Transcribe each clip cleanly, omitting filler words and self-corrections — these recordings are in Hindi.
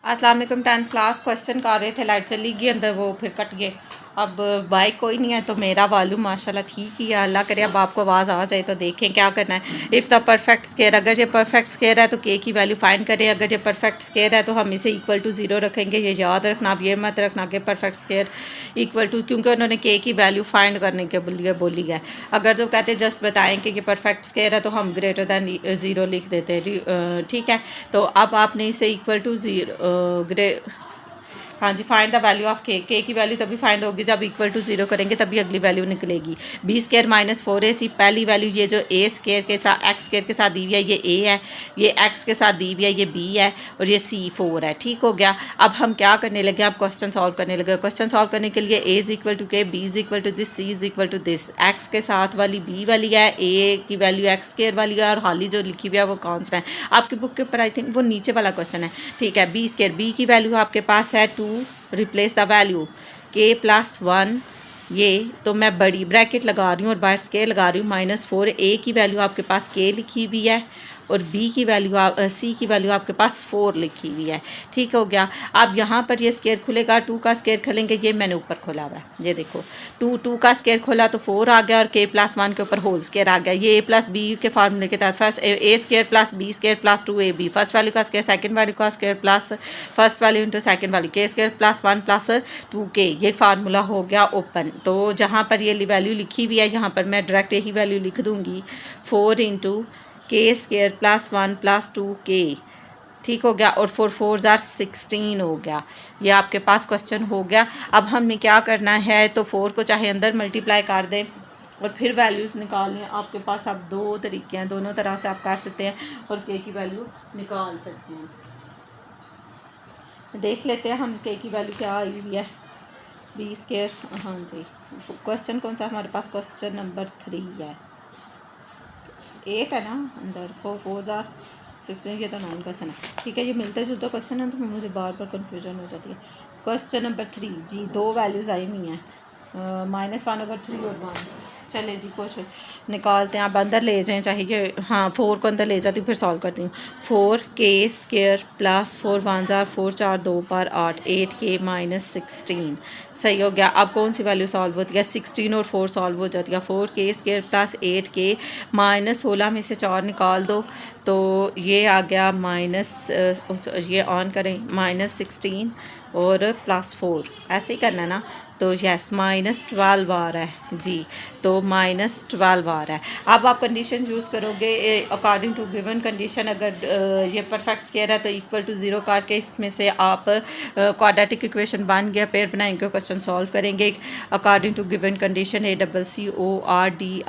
अस्सलाम वालेकुम। 10th क्लास क्वेश्चन कर रहे थे, लाइट चली गई अंदर, वो फिर कट गए। अब बाइक कोई नहीं है तो मेरा वालू माशाल्लाह ठीक ही है। अल्लाह करे अब आपको आवाज़ आ जाए तो देखें क्या करना है। इफ़ द परफेक्ट स्केयर, अगर ये परफेक्ट स्केयर है तो के की वैल्यू फाइंड करें। अगर ये परफेक्ट स्केयर है तो हम इसे इक्वल टू 0 रखेंगे। ये याद रखना, अब ये मत रखना कि परफेक्ट स्केयर इक्वल टू, क्योंकि उन्होंने के की वैल्यू फाइंड करने के लिए बोली है। अगर तो कहते जस्ट बताएं कि ये परफेक्ट स्केयर है तो हम ग्रेटर दैन 0 लिख देते हैं, ठीक है। तो अब आपने इसे इक्वल टू 0 हाँ जी, फाइंड द वैल्यू ऑफ के की वैल्यू तभी फाइंड होगी जब इक्वल टू 0 करेंगे, तभी अगली वैल्यू निकलेगी। बी स्केयर माइनस 4ac, पहली वैल्यू ये जो ए स्केयर के साथ एक्स स्केयर के साथ दी हुई है ये ए है, ये एक्स के साथ दी हुई है ये बी है, और ये सी 4 है। ठीक हो गया। अब हम क्या करने लगे, अब क्वेश्चन सॉल्व करने लगे। क्वेश्चन सॉल्व करने के लिए a is equal to k, b is equal to this, c is equal to this. X के साथ वाली बी वाली है, ए की वैल्यू एक्स स्केयर वाली है, और हाली जो लिखी हुई है वो कॉन्स्टेंट है। आपकी बुक के ऊपर आई थिंक वो नीचे वाला क्वेश्चन है, ठीक है। बी स्केयर, बी की वैल्यू आपके पास है 2, रिप्लेस द वैल्यू के प्लस 1, ये तो मैं बड़ी ब्रैकेट लगा रही हूँ और बाहर स्केयर लगा रही हूँ -4। ए की वैल्यू आपके पास के लिखी हुई है और बी की वैल्यू सी की वैल्यू आपके पास 4 लिखी हुई है। ठीक हो गया। अब यहाँ पर ये स्केयर खुलेगा, 2 का स्केयर खोलेंगे, ये मैंने ऊपर खोला हुआ है, ये देखो 2 का स्केयर खोला तो 4 आ गया, और के प्लस 1 के ऊपर होल स्केयर आ गया। ये ए प्लस बी के फार्मूले के तहत first a square plus b square plus 2ab, first value का स्केयर सेकंड वैल्यू का square plus first value into second value, के स्केयर प्लस 1 प्लस 2k, ये फार्मूला हो गया ओपन। तो जहाँ पर ये वैल्यू लिखी हुई है यहाँ पर मैं डायरेक्ट यही वैल्यू लिख दूँगी, 4 इंटू के स्केयर प्लस 1 प्लस 2k। ठीक हो गया। और 4 4 ज़ार 16 हो गया। ये आपके पास क्वेश्चन हो गया। अब हमें क्या करना है, तो 4 को चाहे अंदर मल्टीप्लाई कर दें और फिर वैल्यूज़ निकाल लें। आपके पास अब 2 तरीके हैं, दोनों तरह से आप कर सकते हैं और के की वैल्यू निकाल सकते हैं। देख लेते हैं हम के की वैल्यू क्या आई हुई है। बी स्केयर, हाँ जी, क्वेश्चन कौन सा हमारे पास, क्वेश्चन नंबर 3 है। 8 है ना अंदर, 4 4 ज़ार 16, ये तो 9 क्वेश्चन है। ठीक है, ये मिलते जुलते क्वेश्चन है तो मुझे बार बार कन्फ्यूजन हो जाती है। क्वेश्चन नंबर 3 जी, 2 वैल्यूज़ आई हुई हैं, -1/3 और 1। चले जी, कुछ निकालते हैं। आप अंदर ले जाएं चाहिए, हाँ 4 को अंदर ले जाती हूँ, फिर सॉल्व करती हूँ। 4 के स्केयर प्लस 4 1 ज़ार 4 4 2 पर 8, 8k -16। सही हो गया। अब कौन सी वैल्यू सॉल्व होती है, 16 और 4 सॉल्व हो जाती है। 4 के स्केयर प्लस 8k, -16 में से 4 निकाल दो तो ये आ गया ये ऑन करें, -16 और +4, ऐसे ही करना है ना। तो यस -12 आ रहा है जी, तो -12 आ रहा है। अब आप कंडीशन यूज़ करोगे अकॉर्डिंग टू गिवन कंडीशन। अगर ये परफेक्ट स्केयर है तो इक्वल टू 0 करके इसमें से आप क्वाड्रेटिक इक्वेशन बन गया, पेयर बनाएंगे, क्वेश्चन सॉल्व करेंगे according to given condition. ACCORDING,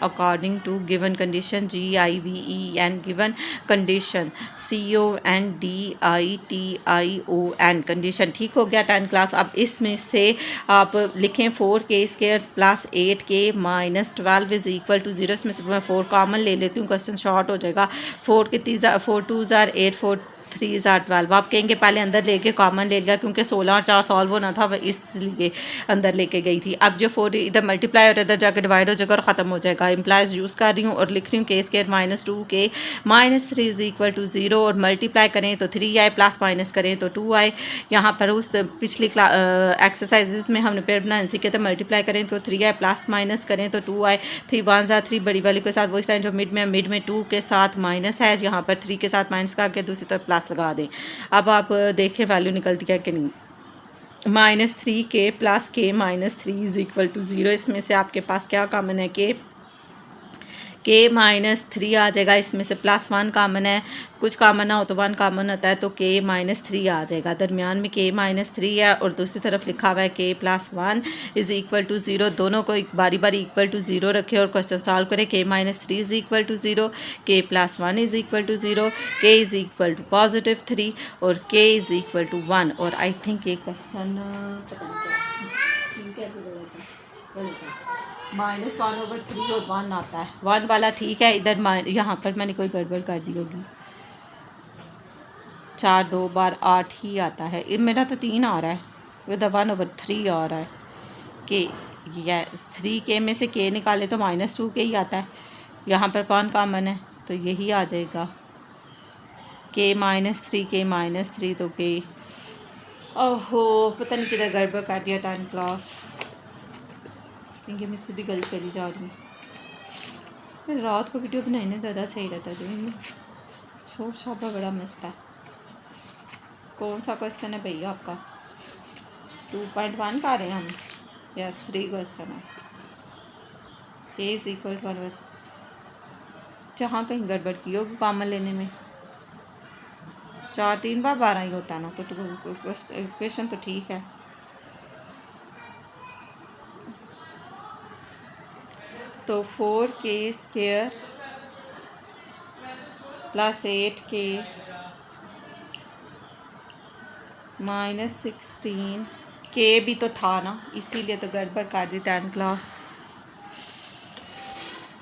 according to given condition. GIVEN, given condition. CONDITION, condition. ठीक हो गया 10 क्लास। अब इसमें से आप लिखें 4k square plus 8k -12 is equal to 0। इसमें से मैं 4 कॉमन ले लेती हूँ, क्वेश्चन शॉर्ट हो जाएगा। 4 2 ज़ार 8, 4 3 ज़ार 12। आप कहेंगे पहले अंदर लेके कॉमन ले लिया, क्योंकि 16 और 4 सॉल्व होना था, इसलिए अंदर लेके गई थी। अब जो 4 इधर मल्टीप्लाई और इधर जाकर डिवाइड हो जाएगा और ख़त्म हो जाएगा। इम्प्लाइज यूज़ कर रही हूँ और लिख रही हूँ के square -2k -3 is equal to 0, और मल्टीप्लाई करें तो 3 आए, प्लस माइनस करें तो 2 आए। यहाँ पर उस पिछली एक्सरसाइजेज में हमने पेयर बनाने सीखे थे, मल्टीप्लाई करें तो 3 आए, प्लस माइनस करें तो 2 आए। 3 1 ज़ार 3 बड़ी वाली के साथ वही साइन जो मिड में 2 के साथ माइनस है, यहाँ पर 3 के साथ माइनस करके दूसरी तरफ प्लस लगा दें। अब आप देखें वैल्यू निकलती है कि नहीं। -3k plus k -3 is equal to 0। इसमें से आपके पास क्या कॉमन है, k -3 आ जाएगा। इसमें से +1 कॉमन है, कुछ कॉमन ना हो तो 1 कॉमन होता है, तो k -3 आ जाएगा। दरमियान में k -3 है और दूसरी तरफ लिखा हुआ है k + 1 इज इक्वल टू 0। दोनों को बारी बारी इक्वल टू 0 रखें और क्वेश्चन सॉल्व करें। k -3 is equal to 0, k + 1 is equal to 0, k is equal to +3 और k इज इक्वल टू 1। और आई थिंक ये क्वेश्चन -1/3 और 1 आता है, 1 वाला ठीक है। इधर यहाँ पर मैंने कोई गड़बड़ कर दी होगी, 4 2 बार 8 ही आता है। मेरा तो 3 आ रहा है, इधर 1/3 आ रहा है। के या 3k में से k निकाले तो -2k ही आता है। यहाँ पर 1 कॉमन है तो यही आ जाएगा। K-3 K-3 तो K, ओहो पता नहीं किधर गड़बड़ कर दिया टाइम क्लास, क्योंकि मैं सीधी गलत करी जा रही हूँ। रात को वीडियो बनाने ज़्यादा सही रहता है, जो शोर शराबा बड़ा मस्त है। कौन सा क्वेश्चन है भैया आपका? 2.1 का रहे हैं हम? यस 3 क्वेश्चन है। K इज इक्वल टू 1, जहाँ कहीं गड़बड़ की होगी कॉमन लेने में। 4 3 बार 12 ही होता है ना, तो क्वेश्चन तो ठीक है। तो 4K² plus 8K minus 16 K भी तो था ना, इसीलिए तो गड़बड़ कर दी 10 क्लास।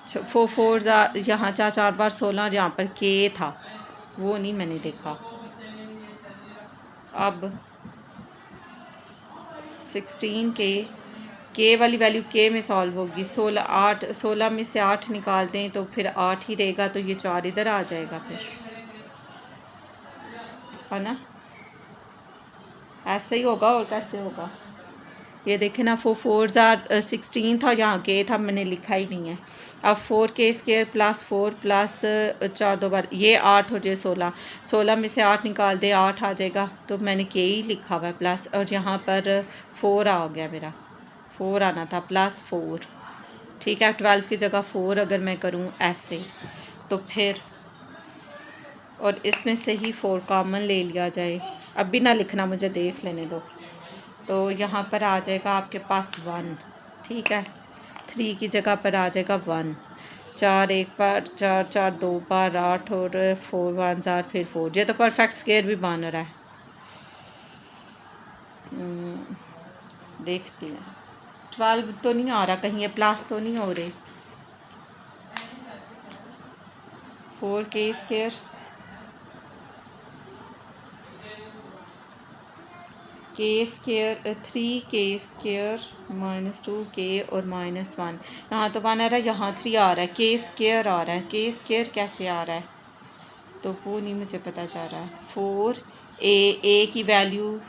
4 4 यहाँ 4 4 बार 16 और यहाँ पर K था, वो नहीं मैंने देखा। अब 16K वाली वैल्यू K में सॉल्व होगी। 16 में से 8 निकाल दें तो फिर 8 ही रहेगा, तो ये 4 इधर आ जाएगा फिर, है ना? ऐसे ही होगा, और कैसे होगा? ये देखें ना, 4 4 16 था, यहाँ K था, मैंने लिखा ही नहीं है। अब 4K² प्लस 4 प्लस 4 2 बार ये 8 हो जाए 16, 16 में से 8 निकाल दे 8 आ जाएगा, तो मैंने K ही लिखा हुआ है प्लस, और यहाँ पर 4 आ गया, मेरा 4 आना था, प्लस 4। ठीक है, 12 की जगह 4 अगर मैं करूँ ऐसे, तो फिर और इसमें से ही 4 कॉमन ले लिया जाए। अब भी ना लिखना, मुझे देख लेने दो। तो यहाँ पर आ जाएगा आपके पास 1, ठीक है। 3 की जगह पर आ जाएगा 1, 4 एक बार 4 4 2 बार 8 और 4 1 जार फिर 4। ये तो परफेक्ट स्क्वायर भी बन रहा है। देखती हैं, 12 तो नहीं आ रहा कहीं, ये प्लस तो नहीं हो रहे। 4K² 3K² माइनस 2K और माइनस 1, यहाँ तो 1 आ रहा है, यहाँ 3 आ रहा है, K² आ रहा है। K² कैसे आ रहा है, तो वो नहीं मुझे पता चल रहा है। 4A की वैल्यू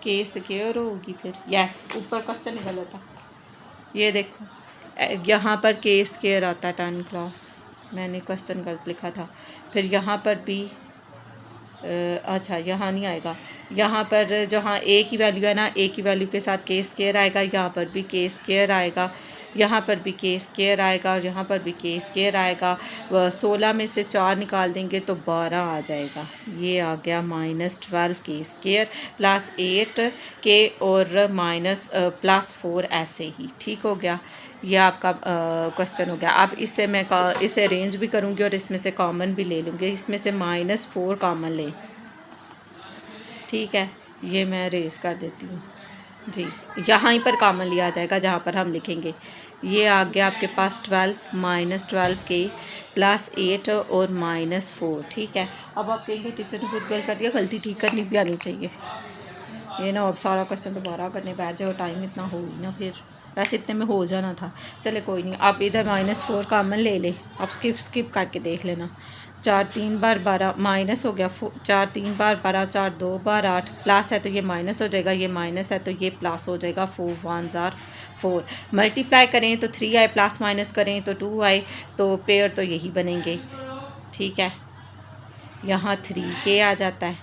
K² होगी फिर, यस ऊपर क्वेश्चन ही गलत है। ये देखो यहाँ पर K² आता है 10 क्लास, मैंने क्वेश्चन गलत लिखा था। फिर यहाँ पर भी अच्छा यहाँ नहीं आएगा, यहाँ पर जहाँ A की वैल्यू है ना, A की वैल्यू के साथ K² आएगा, यहाँ पर भी K² आएगा, यहाँ पर भी K² आएगा, और यहाँ पर भी K² आएगा। 16 में से 4 निकाल देंगे तो 12 आ जाएगा। ये आ गया माइनस 12K² प्लस 8K और माइनस प्लस 4, ऐसे ही ठीक हो गया। यह आपका क्वेश्चन हो गया। अब इससे मैं इसे अरेंज भी करूँगी और इसमें से कॉमन भी ले लूँगी। इसमें से -4 कॉमन लें, ठीक है। ये मैं अरेज कर देती हूँ जी, यहाँ ही पर कॉमन लिया जाएगा जहाँ पर हम लिखेंगे। ये आ गया आपके पास 12 -12K प्लस 8 और -4, ठीक है। अब आप कहेंगे टीचर ने खुद गलत कर दिया, गलती ठीक करनी भी आनी चाहिए। ये ना अब सारा क्वेश्चन दोबारा करने बैठ जाओ, टाइम इतना हो ही ना, फिर वैसे इतने में हो जाना था। चले कोई नहीं, आप इधर -4 कॉमन ले ले, आप स्किप करके देख लेना। 4 3 बार 12 माइनस हो गया, 4 3 बार 12, 4 2 बार 8, प्लस है तो ये माइनस हो जाएगा, ये माइनस है तो ये प्लस हो जाएगा। 4 1 जार 4, मल्टीप्लाई करें तो 3 आए, प्लस माइनस करें तो 2 आए, तो पेयर तो यही बनेंगे, ठीक है। यहाँ 3K आ जाता है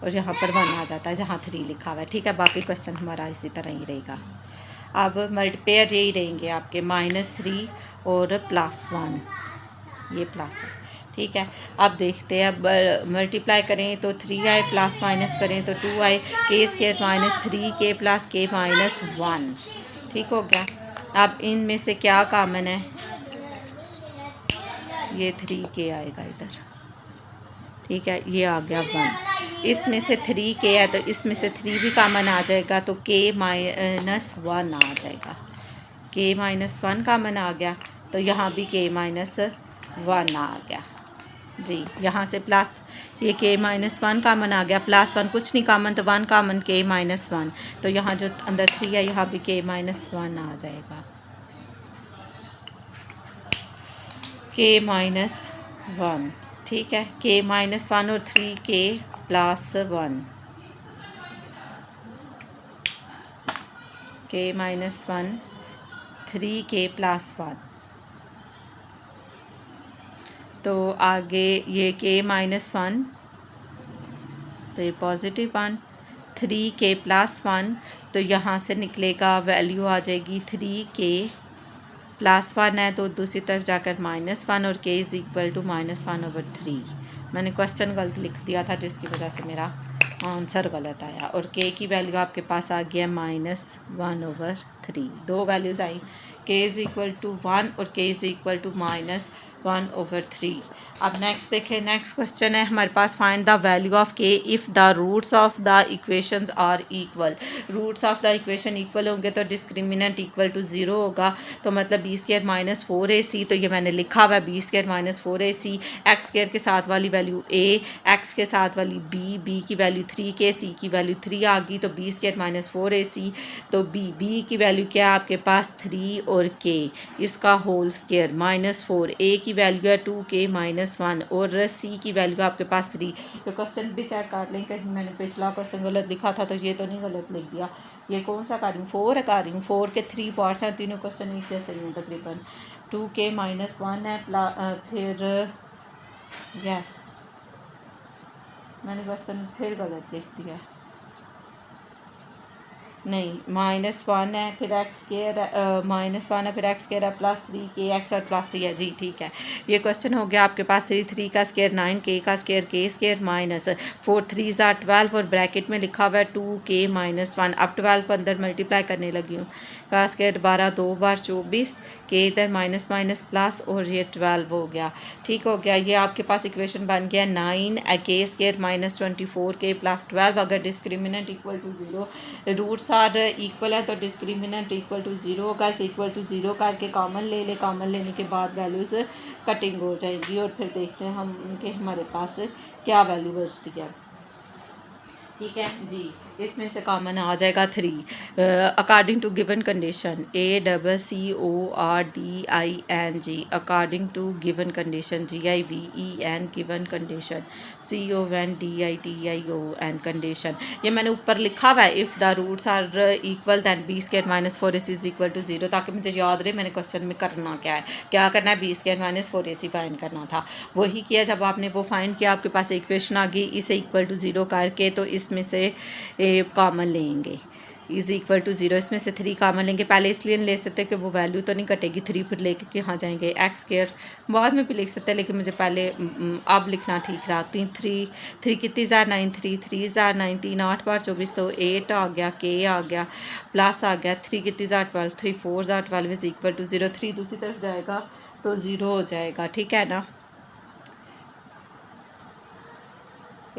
और यहाँ पर 1 आ जाता है जहाँ 3 लिखा हुआ है, ठीक है। बाकी क्वेश्चन हमारा इसी तरह ही रहेगा। अब मल्टीपेयर यही रहेंगे आपके -3 और +1, ये प्लस है, ठीक है। अब देखते हैं, मल्टीप्लाई करें तो 3 आए, प्लस माइनस करें तो 2 आए, K² -3K प्लस K -1, ठीक हो गया। अब इनमें से क्या कॉमन है, ये 3K आएगा इधर, ठीक है। ये आ गया 1, इसमें से 3K है तो इसमें से 3 भी कॉमन आ जाएगा, तो K -1 आ जाएगा। K -1 कॉमन आ गया, तो यहाँ भी K -1 आ गया जी। यहाँ से प्लस ये K -1 कॉमन आ गया, +1 कुछ नहीं कॉमन, तो 1 कॉमन K -1, तो यहाँ जो अंदर 3 है यहाँ भी K -1 आ जाएगा, K -1, ठीक है, k -1 और 3k + 1, k -1 3k + 1। तो आगे ये k -1 तो ये +1, 3k + 1 तो यहाँ से निकलेगा वैल्यू आ जाएगी 3k + 1 है तो दूसरी तरफ जाकर -1 और k = -1/3। मैंने क्वेश्चन गलत लिख दिया था जिसकी वजह से मेरा आंसर गलत आया और k की वैल्यू आपके पास आ गया -1/3। दो वैल्यूज़ आई, k = 1 और k = -1/3। अब नेक्स्ट देखें, नेक्स्ट क्वेश्चन है हमारे पास, find the value of k if the roots of the equations are equal. Roots of the equation equal होंगे तो डिस्क्रिमिनेंट = 0 होगा, तो मतलब b² - 4ac, तो ये मैंने लिखा हुआ है b² - 4ac। x² के साथ वाली वैल्यू a, x के साथ वाली b की वैल्यू 3k, c की वैल्यू 3 आ गई, तो b² - 4ac, तो b की वैल्यू क्या है आपके पास 3 और k इसका होल स्क्वायर -4, a की वैल्यू है 2k - 1 और c की वैल्यू आपके पास 3। तो क्वेश्चन भी चेक कर लें, कहीं मैंने पिछला क्वेश्चन गलत लिखा था तो ये तो नहीं गलत लिख दिया। ये कौन सा कर रही हूँ, 4 कर रही हूँ, 4 के 3 पार्ट्स हैं, तीनों क्वेश्चन एक जैसे ही हैं तकरीबन। 2k - 1 है फिर यस मैंने क्वेश्चन फिर गलत लिख दिया, नहीं -1 है फिर x² -1 है फिर x² है +3k x और +3 है जी, ठीक है। ये क्वेश्चन हो गया आपके पास 3 का स्क्वायर 9 k का स्क्वायर k² -4 3 = 12 और ब्रैकेट में लिखा हुआ है 2k - 1। अब 12 को अंदर मल्टीप्लाई करने लगी हूँ, का स्क्वायर 12 2 बार 24, k इधर माइनस माइनस प्लस और ये 12 हो गया, ठीक हो गया। ये आपके पास इक्वेशन बन गया 9k² -24k + 12। अगर डिस्क्रिमिनेंट = 0, रूट्स आर इक्वल है तो डिस्क्रिमिनेंट = 0 होगा। इस =0 करके कॉमन ले ले, कॉमन लेने के बाद वैल्यूज़ कटिंग हो जाएगी और फिर देखते हैं हम कि हमारे पास क्या वैल्यू बचती है, ठीक है जी। इसमें से कॉमन आ जाएगा 3 according to given condition, ACCORDING according to given condition, GIVEN given condition, CONDITION condition. ये मैंने ऊपर लिखा हुआ है, if the roots are equal then b² - 4ac = 0, ताकि मुझे याद रहे मैंने क्वेश्चन में करना क्या है, क्या करना है, b² - 4ac फाइंड करना था। वही किया, जब आपने वो फाइंड किया आपके पास इक्वेशन आ गई, इसे = 0 करके तो इसमें से कॉमन लेंगे, =0, इसमें से 3 कॉमन लेंगे। पहले इसलिए ले सकते कि वो वैल्यू तो नहीं कटेगी 3, फिर लेके कहाँ जाएंगे, x² बाद में भी लिख सकते हैं लेकिन मुझे पहले अब लिखना ठीक रहा। 3 कितनी ज़ार 9, 3 ज़ार 9, 3 8 बार 24 तो 8 आ गया, k आ गया प्लस आ गया, 3 कितनी ज़ार 12, 3 4 ज़ार 12 = 0, 3 दूसरी तरफ जाएगा तो 0 हो जाएगा, ठीक है ना।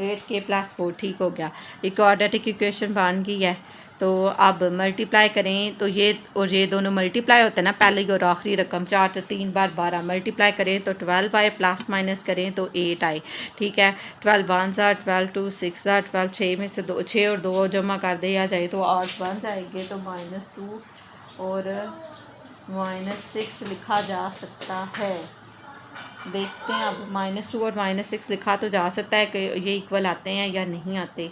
8k + 4 ठीक हो गया, एक क्वाड्रेटिक इक्वेशन बन गई है। तो अब मल्टीप्लाई करें तो ये और ये दोनों मल्टीप्लाई होते हैं ना, पहले और आखिरी रकम 4 तो 3 बार 12 मल्टीप्लाई करें तो 12 आए, प्लस माइनस करें तो 8 आए, ठीक है। 12 1 ज़ार 12 2 6 ज़ार 12, 6 में से 2 6 और 2 जमा कर दिया जाए तो 8 बन जाएंगे, तो -2 और -6 लिखा जा सकता है। देखते हैं अब -2 और -6 लिखा तो जा सकता है कि ये इक्वल आते हैं या नहीं आते।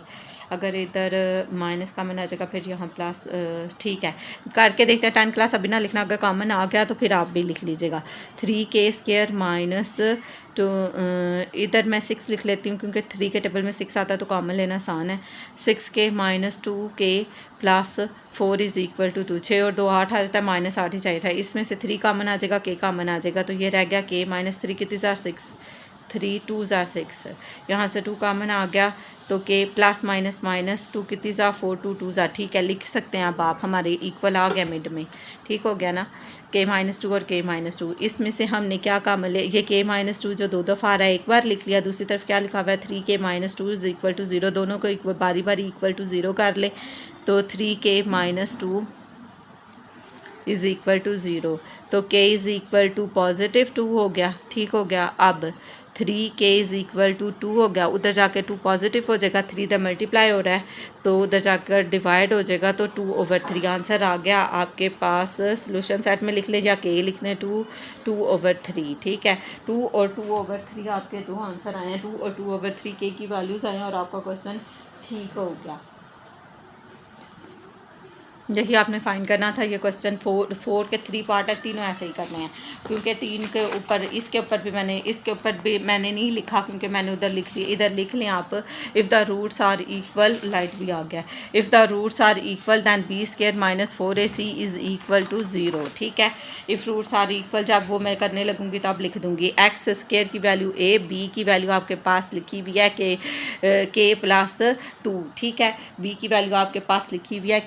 अगर इधर माइनस कॉमन आ जाएगा फिर यहाँ प्लस, ठीक है करके देखते हैं। 10 क्लास अभी ना लिखना, अगर कॉमन आ गया तो फिर आप भी लिख लीजिएगा। 3k² - तो इधर मैं 6 लिख लेती हूँ क्योंकि 3 के टेबल में 6 आता है तो कॉमन लेना आसान है। 6k - 2k + 4 = 2, 6 और 2 8 आ जाता है, -8 ही चाहिए था। इसमें से 3 कॉमन आ जाएगा, k कॉमन आ जाएगा, तो ये रह गया k - 3 कितनी ज़ार 6, 3 2 ज़ार 6, यहाँ से 2 कॉमन आ गया तो k +- 2 कितनी ज़ार 4 2 2 ज़ार, ठीक है लिख सकते हैं। अब आप हमारे इक्वल आ गया मिड में, ठीक हो गया ना। k - 2 और k - 2, इसमें से हमने क्या कॉमन ले, ये k - 2 जो 2 दफ़ा आ रहा है एक बार लिख लिया, दूसरी तरफ क्या लिखा हुआ है 3k - 2 = 0, दोनों को बारी बारी =0 कर ले तो 3k - 2 = 0, तो k = +2 हो गया, ठीक हो गया। अब 3k इज़ इक्वल टू 2 हो गया, उधर जाके 2 पॉजिटिव हो जाएगा, 3 इधर मल्टीप्लाई हो रहा है तो उधर जाकर डिवाइड हो जाएगा, तो 2/3 आंसर आ गया आपके पास। सोल्यूशन सेट में लिख लें या के लिख लें, 2/3। ठीक है, 2 और 2/3 आपके दो आंसर आए हैं, 2 और 2/3 के की वैल्यूज़ आए हैं और आपका क्वेश्चन ठीक हो गया। यही आपने फाइंड करना था। ये क्वेश्चन 4 के 3 पार्ट है, तीनों ऐसे ही करने हैं क्योंकि 3 के ऊपर इसके ऊपर भी मैंने इसके ऊपर भी मैंने नहीं लिखा क्योंकि मैंने उधर लिख लिया, इधर लिख लें आप। If the roots are equal, light भी आ गया, if the roots are equal then b² - 4ac is equal to 0। ठीक है, इफ़ रूट्स आर इक्वल जब वो मैं करने लगूंगी तो आप लिख दूंगी x² की वैल्यू a, b की वैल्यू आपके पास लिखी हुई है k + 2। ठीक है, b की वैल्यू आपके पास लिखी हुई है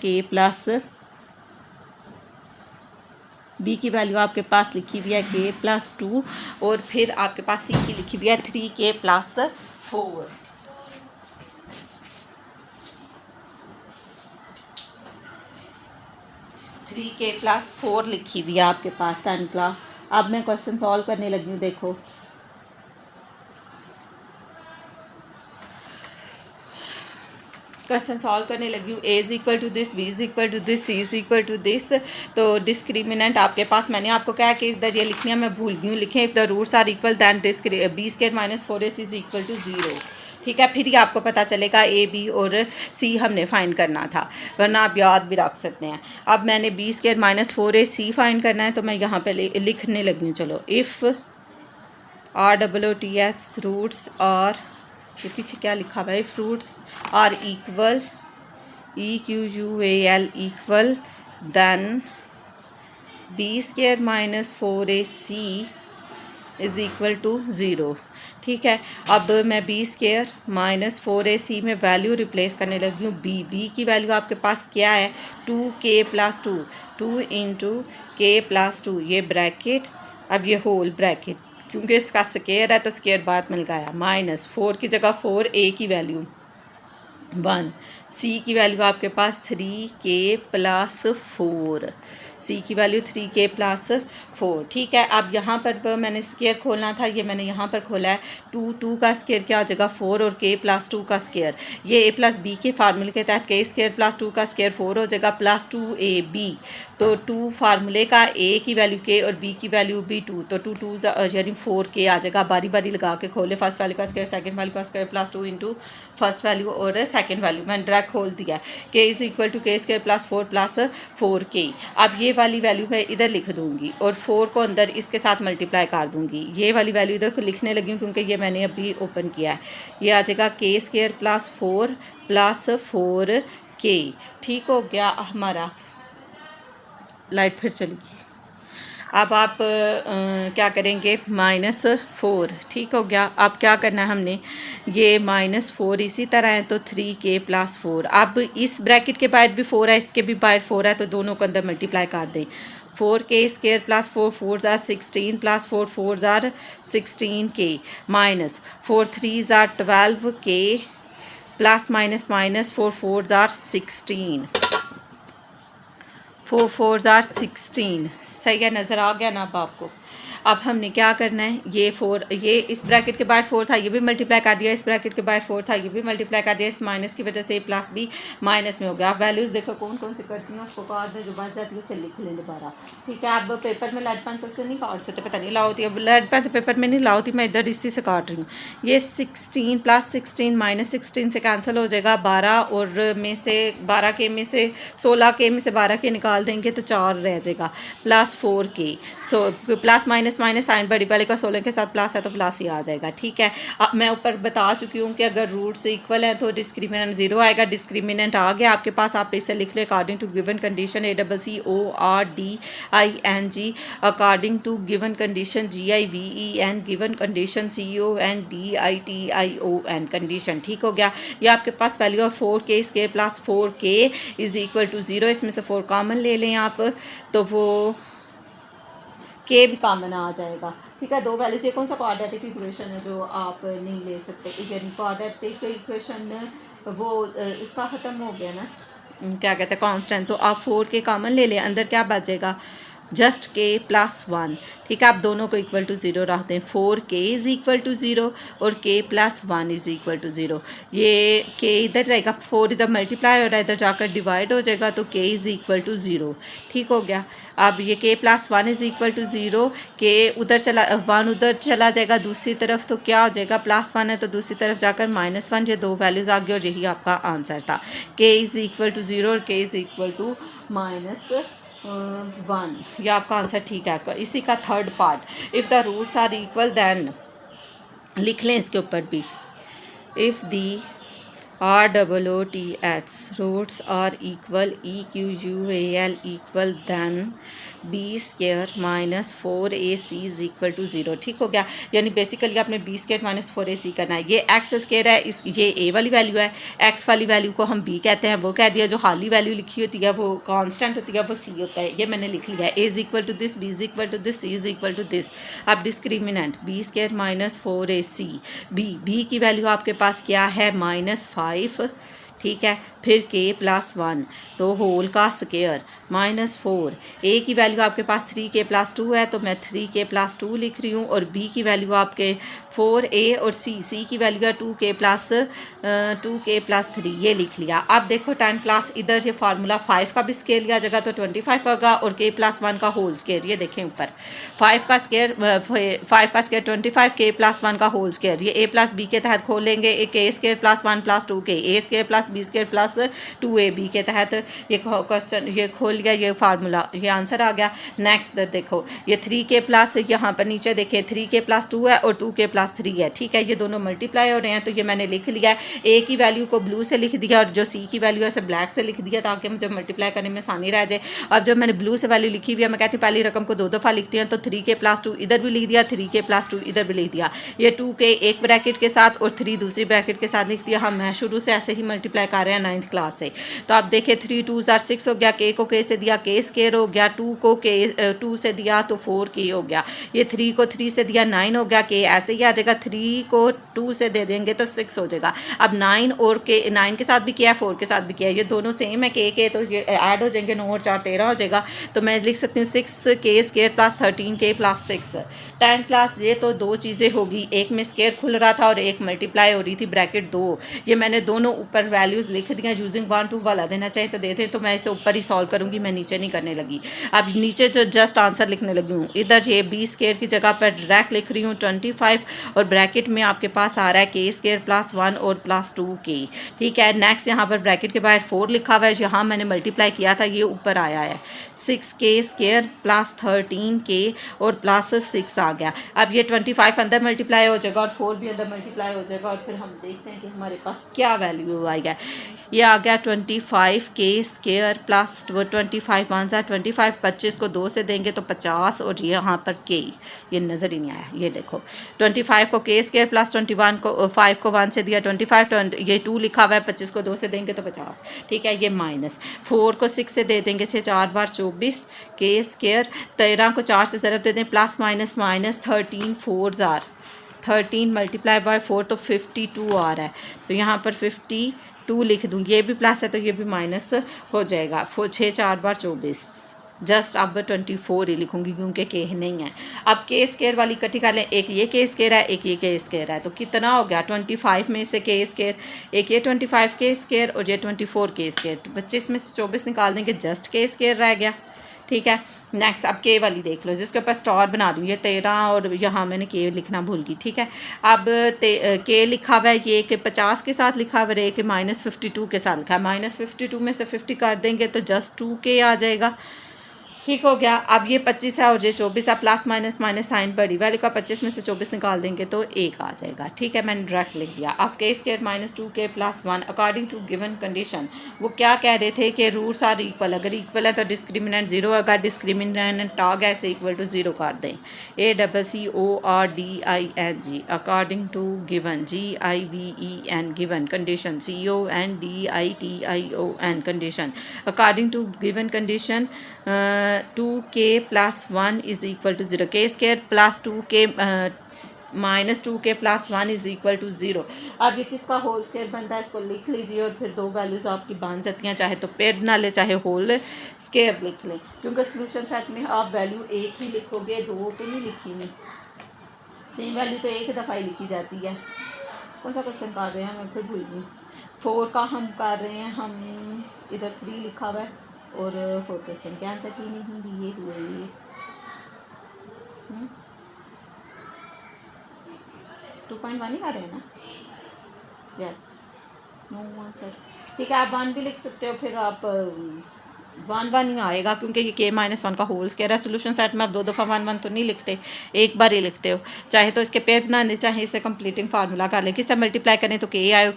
b की वैल्यू आपके पास लिखी हुई है k + 2 और फिर आपके पास c की लिखी हुई है 3k + 4। थ्री के प्लस 4 लिखी हुई है आपके पास 10 क्लास। अब मैं क्वेश्चन सॉल्व करने लगी हूँ। देखो क्वेश्चन सॉल्व करने लगी हूँ। a is equal to this, b is equal to this, c is equal to this. तो डिस्क्रिमिनेंट आपके पास मैंने आपको कहा कि इधर ये लिखनी है, मैं भूल गई हूँ। लिखें if the roots are equal then b² - 4ac is equal to 0। ठीक है, फिर ही आपको पता चलेगा a, b और c हमने फाइंड करना था, वरना आप याद भी रख सकते हैं। अब मैंने b² - 4ac फाइंड करना है तो मैं यहाँ पे लिखने लगी हूँ। चलो, इफ़ ROOTS रूट्स आर, ये पीछे क्या लिखा हुआ है, roots are equal EQUAL equal then b² - 4ac is equal to 0। ठीक है, अब मैं b² - 4ac में वैल्यू रिप्लेस करने लगी हूँ। b की वैल्यू आपके पास क्या है, 2k + 2, 2 × k + 2, ये ब्रैकेट, अब ये होल ब्रैकेट, क्योंकि इसका स्क्वायर है तो स्क्वायर बाद मिल गया, -4 की जगह 4, a की वैल्यू 1, c की वैल्यू आपके पास 3k + 4, c की वैल्यू 3k + 4। ठीक है, अब यहाँ पर मैंने स्क्वायर खोलना था, ये मैंने यहाँ पर खोला है। 2 का स्क्वायर क्या हो जाएगा, 4 और k + 2 का स्क्वायर, ये a + b के फार्मूले के तहत k² + 2 का स्क्वायर 4 हो जाएगा +2ab। तो 2 फार्मूले का a की वैल्यू k और b की वैल्यू भी 2, तो 2 2 यानी 4k आ जाएगा। बारी बारी लगा के खोले, फर्स्ट वैल्यू का स्क्वायर, सेकंड वैल्यू का स्क्वायर +2 × फर्स्ट वैल्यू और सेकंड वैल्यू, मैंने डायरेक्ट खोल दिया है। k is equal to k² + 4 + 4k। अब ये वाली वैल्यू मैं इधर लिख दूंगी और 4 को अंदर इसके साथ मल्टीप्लाई कर दूंगी। ये वाली वैल्यू इधर को लिखने लगी हूँ क्योंकि ये मैंने अभी ओपन किया है। ये आ जाएगा k² + 4 + 4k। ठीक हो गया हमारा। लाइट फिर चलेगी। अब आप क्या करेंगे, -4। ठीक हो गया। अब क्या करना है हमने, ये -4 इसी तरह है तो 3k + 4। अब इस ब्रैकेट के बाहर भी 4 है, इसके भी बाहर 4 है, तो दोनों को अंदर मल्टीप्लाई कर दें। 4k² + 4 4s are 16 + 4 4s are 16k -4 3s are 12k ± -4 4s are 16, 4 4s are 16। सही है, नज़र आ गया ना अब आपको। अब हमने क्या करना है, ये 4, ये इस ब्रैकेट के बाहर 4 था, ये भी मल्टीप्लाई कर दिया, इस ब्रैकेट के बाहर 4 था, ये भी मल्टीप्लाई कर दिया, इस माइनस की वजह से + b माइनस में हो गया। आप वैल्यूज़ देखो कौन कौन सी करती हैं, उसको काट दें, जो बच जाती है उसे लिख लें दोबारा। ठीक है, आप पेपर में लेड पेंसिल से नहीं काट सकते, पता नहीं ला होती है, लेड पेंसिल पेपर में नहीं ला होती, मैं इधर इसी से काट रही हूँ। ये 16 + 16 -16 से कैंसिल हो जाएगा, 12 और में से 12 के में से 16 के में से 12 के निकाल देंगे तो 4 रह जाएगा, +4k। So plus minus sign बड़ी वाले का 16 के साथ प्लस है तो प्लस ही आ जाएगा। ठीक है, अब मैं ऊपर बता चुकी हूँ कि अगर रूट्स इक्वल हैं तो डिस्क्रिमिनेंट 0 आएगा। डिस्क्रिमिनेंट आ गया आपके पास, आप इसे लिख लें according to given condition ACCORDING, according to given condition GIVEN, given condition CONDITION condition. ठीक हो गया। ये आपके पास value of 4k² + 4k is equal to 0। इसमें से 4 कॉमन ले लें आप, तो वो k भी कॉमन आ जाएगा। ठीक है, दो वैल्यूज, ये कौन सा क्वाड्रेटिक इक्वेशन है जो आप नहीं ले सकते, यानी क्वाड्रेटिक इक्वेशन वो इसका ख़त्म हो गया ना, क्या कहते हैं, कांस्टेंट। तो आप 4k कॉमन ले लें, अंदर क्या बचेगा, जस्ट के प्लस वन, ठीक है। आप दोनों को इक्वल टू ज़ीरो रख दें, 4k is equal to zero और k plus one is equal to zero. ये k इधर रहेगा, 4 इधर मल्टीप्लाई हो रहा है, इधर जाकर डिवाइड हो जाएगा तो k is equal to zero, ठीक हो गया। अब ये k plus one is equal to zero, k उधर चला, वन उधर चला जाएगा दूसरी तरफ तो क्या हो जाएगा, प्लस वन है तो दूसरी तरफ जाकर माइनस वन, ये दो वैल्यूज़ आ गई और यही आपका आंसर था। k is equal to zero और k is equal to minus one, ये आपका आंसर ठीक है। इसी का third part, if the roots are equal then, लिख लें इसके ऊपर भी, if the ROOTS roots are equal, EQUAL equal then b square minus 4AC is equal to zero, ठीक हो गया। यानी बेसिकली आपने बी स्केयर माइनस 4AC करना है। ये एक्स स्केयर है, इस ये ए वाली वैल्यू है, एक्स वाली वैल्यू को हम बी कहते हैं, वो कह दिया। जो खाली वैल्यू लिखी होती है वो कांस्टेंट होती है, वो सी होता है। ये मैंने लिख लिया है, a is equal to this, b is equal to this, c is equal to this. अब discriminant b square minus 4AC, b की वैल्यू आपके पास क्या है, -5, ठीक है। फिर k प्लस वन तो होल का स्केयर माइनस 4, ए की वैल्यू आपके पास 3k प्लस 2 है तो मैं 3k प्लस 2 लिख रही हूँ, और b की वैल्यू आपके 4a और c की वैल्यू है 2k प्लस 3, ये लिख लिया। अब देखो 10 प्लस, इधर ये फार्मूला 5 का भी स्केयर लिया जाएगा तो 25 होगा, और k प्लस 1 का होल स्केयर, ये देखें ऊपर 5 का स्केयर 25, k प्लस 1 का होल स्केयर, ये a प्लस बी के तहत खोलेंगे, एक a square plus 1 plus 2k, a square plus b square plus 2ab के तहत ये क्वेश्चन ये खोल गया, ये फार्मूला, ये आंसर आ गया। नेक्स्ट देखो ये 3k प्लस, यहाँ पर नीचे देखें 3k प्लस 2 है और 2k प्लस 3 है, ठीक है। ये दोनों मल्टीप्लाई हो रहे हैं तो ये मैंने लिख लिया है। ए की वैल्यू को ब्लू से लिख दिया और जो सी की वैल्यू है उसे ब्लैक से लिख दिया ताकि मुझे मल्टीप्लाई करने में आसानी रह जाए। अब जब मैंने ब्लू से वैल्यू लिखी हुई है, मैं कहती हूँ पहली रकम को 2 दफ़ा लिखती हैं, तो 3k प्लस 2 इधर भी लिख दिया, 3k प्लस 2 इधर भी लिख दिया। ये 2k एक ब्रैकेट के साथ और 3 दूसरी ब्रैकेट के साथ लिख दिया। हम मैं शुरू से ऐसे ही मल्टीप्लाई कर रहे हैं 9th क्लास से। तो आप देखें 3 2 6 हो गया, k को k से दिया k स्केयर हो गया, 2 को k 2 से दिया तो 4k हो गया, ये 3 को 3 से दिया 9 हो गया, k ऐसे ही आ जाएगा, 3 को 2 से दे देंगे तो 6 हो जाएगा। अब 9 और k 9 के साथ भी किया, 4 के साथ भी किया, ये दोनों सेम है k तो ये ऐड हो जाएंगे, 9 और 4 13 हो जाएगा। तो मैं लिख सकती हूँ 6k square plus 13k plus 6। 10 class ये तो दो चीज़ें होगी, एक में स्केयर खुल रहा था और एक मल्टीप्लाई हो रही थी, ब्रैकेट 2। ये मैंने दोनों ऊपर वैल्यूज़ लिख दिया, यूजिंग 1 2 वाला देना चाहिए तो देते, तो मैं इसे ऊपर ही सॉल्व करूँगी, मैं नीचे नहीं करने लगी। अब नीचे जो जस्ट आंसर लिखने लगी हूँ, इधर ये बी स्केयर की जगह पर डायरेक्ट लिख रही हूँ 25, और ब्रैकेट में आपके पास आ रहा है k स्केयर प्लस 1 और प्लस 2k, ठीक है। नेक्स्ट यहाँ पर ब्रैकेट के बाहर 4 लिखा हुआ है, यहाँ मैंने मल्टीप्लाई किया था, ये ऊपर आया है 6k स्केयर प्लस 13k और प्लस 6 आ गया। अब ये 25 अंदर मल्टीप्लाई हो जाएगा और 4 भी अंदर मल्टीप्लाई हो जाएगा, और फिर हम देखते हैं कि हमारे पास क्या वैल्यू आएगा। ये आ गया 25k स्केयर प्लस 25 1 सा 25, 25 को 2 से देंगे तो 50, और ये यहाँ पर k ये नज़र ही नहीं आया। ये देखो 25 को k स्केयर प्लस 21 को 5 को 1 से दिया 25, ये 2 लिखा हुआ है, 25 को 2 से देंगे तो 50, ठीक है। ये माइनस 4 को 6 से दे देंगे 6 4 बार 24, k स्केयर 13 को 4 से ज़रब दे दें, प्लस माइनस माइनस 13 4 आर 13 मल्टीप्लाई बाय 4 तो 52 आ रहा है, तो यहाँ पर 52 लिख दूँ। ये भी प्लस है तो ये भी माइनस हो जाएगा, 6 4 बार 24, जस्ट अब 24 ही लिखूंगी क्योंकि के नहीं है। अब के स्केयर वाली इकट्ठी कर लें, एक ये के स्केयर है, एक ये के स्केयर है, तो कितना हो गया 25 में से के स्केयर, एक ये 25 के स्केयर और ये 24 के स्केयर, 25 में से 24 निकाल देंगे, जस्ट के स्केयर रह गया, ठीक है। नेक्स्ट अब के वाली देख लो, जिसके ऊपर स्टार बना रही हूँ, ये 13 और यहाँ मैंने के लिखना भूल गई, ठीक है। अब के लिखा हुआ है, ये कि 50 के साथ लिखा हुआ है, कि -52 के साथ लिखा है, -52 में से 50 कर देंगे तो जस्ट 2k आ जाएगा, ठीक हो गया। अब ये 25 है और ये 24 है, प्लस माइनस माइनस साइन बड़ी वैल्यू का 25 में से 24 निकाल देंगे तो 1 आ जाएगा, ठीक है। मैंने डायरेक्ट लिख दिया। अब k square -2k plus 1 according to given condition, वो क्या कह रहे थे कि रूट्स आर इक्वल, अगर इक्वल है तो डिस्क्रिमिनेंट 0, अगर डिस्क्रिमिनेंट टाग है इक्वल टू 0 कर दें। ACCORDING according to given, GIVEN given condition, CONDITION condition, according to given condition 2k plus 1 is equal to 0, k square plus 2k -2 के +1 इज़ इक्वल टू 0। अब ये किसका होल स्क्वायर बनता है, इसको लिख लीजिए और फिर दो वैल्यूज़ आपकी बन जाती हैं, चाहे तो पेयर बना ले चाहे होल स्क्वायर लिख लें, क्योंकि सोल्यूशन सेट में आप वैल्यू एक ही लिखोगे, दो तो नहीं लिखी नहीं, सेम वैल्यू तो एक दफ़ा ही लिखी जाती है। कौन सा क्वेश्चन कर रहे हैं, मैं फिर भूल गई। 4 का हम कर रहे हैं, हम इधर 3 लिखा हुआ है और 4 क्वेश्चन के आंसर की नहीं दिए हुए। 2.1 ही कर रहे हैं ना, यस, नो आंसर। ठीक है, आप 1 भी लिख सकते हो, फिर आप 1 ही आएगा, क्योंकि ये k-1 का होल स्क्वायर है। सोल्यूशन सेट में आप दो दफ़ा 1 तो नहीं लिखते, एक बार ही लिखते हो। चाहे तो इसके पेयर बनाने, चाहे इसे कंप्लीटिंग फार्मूला कर लें। किससे मल्टीप्लाई करें तो k आएगा,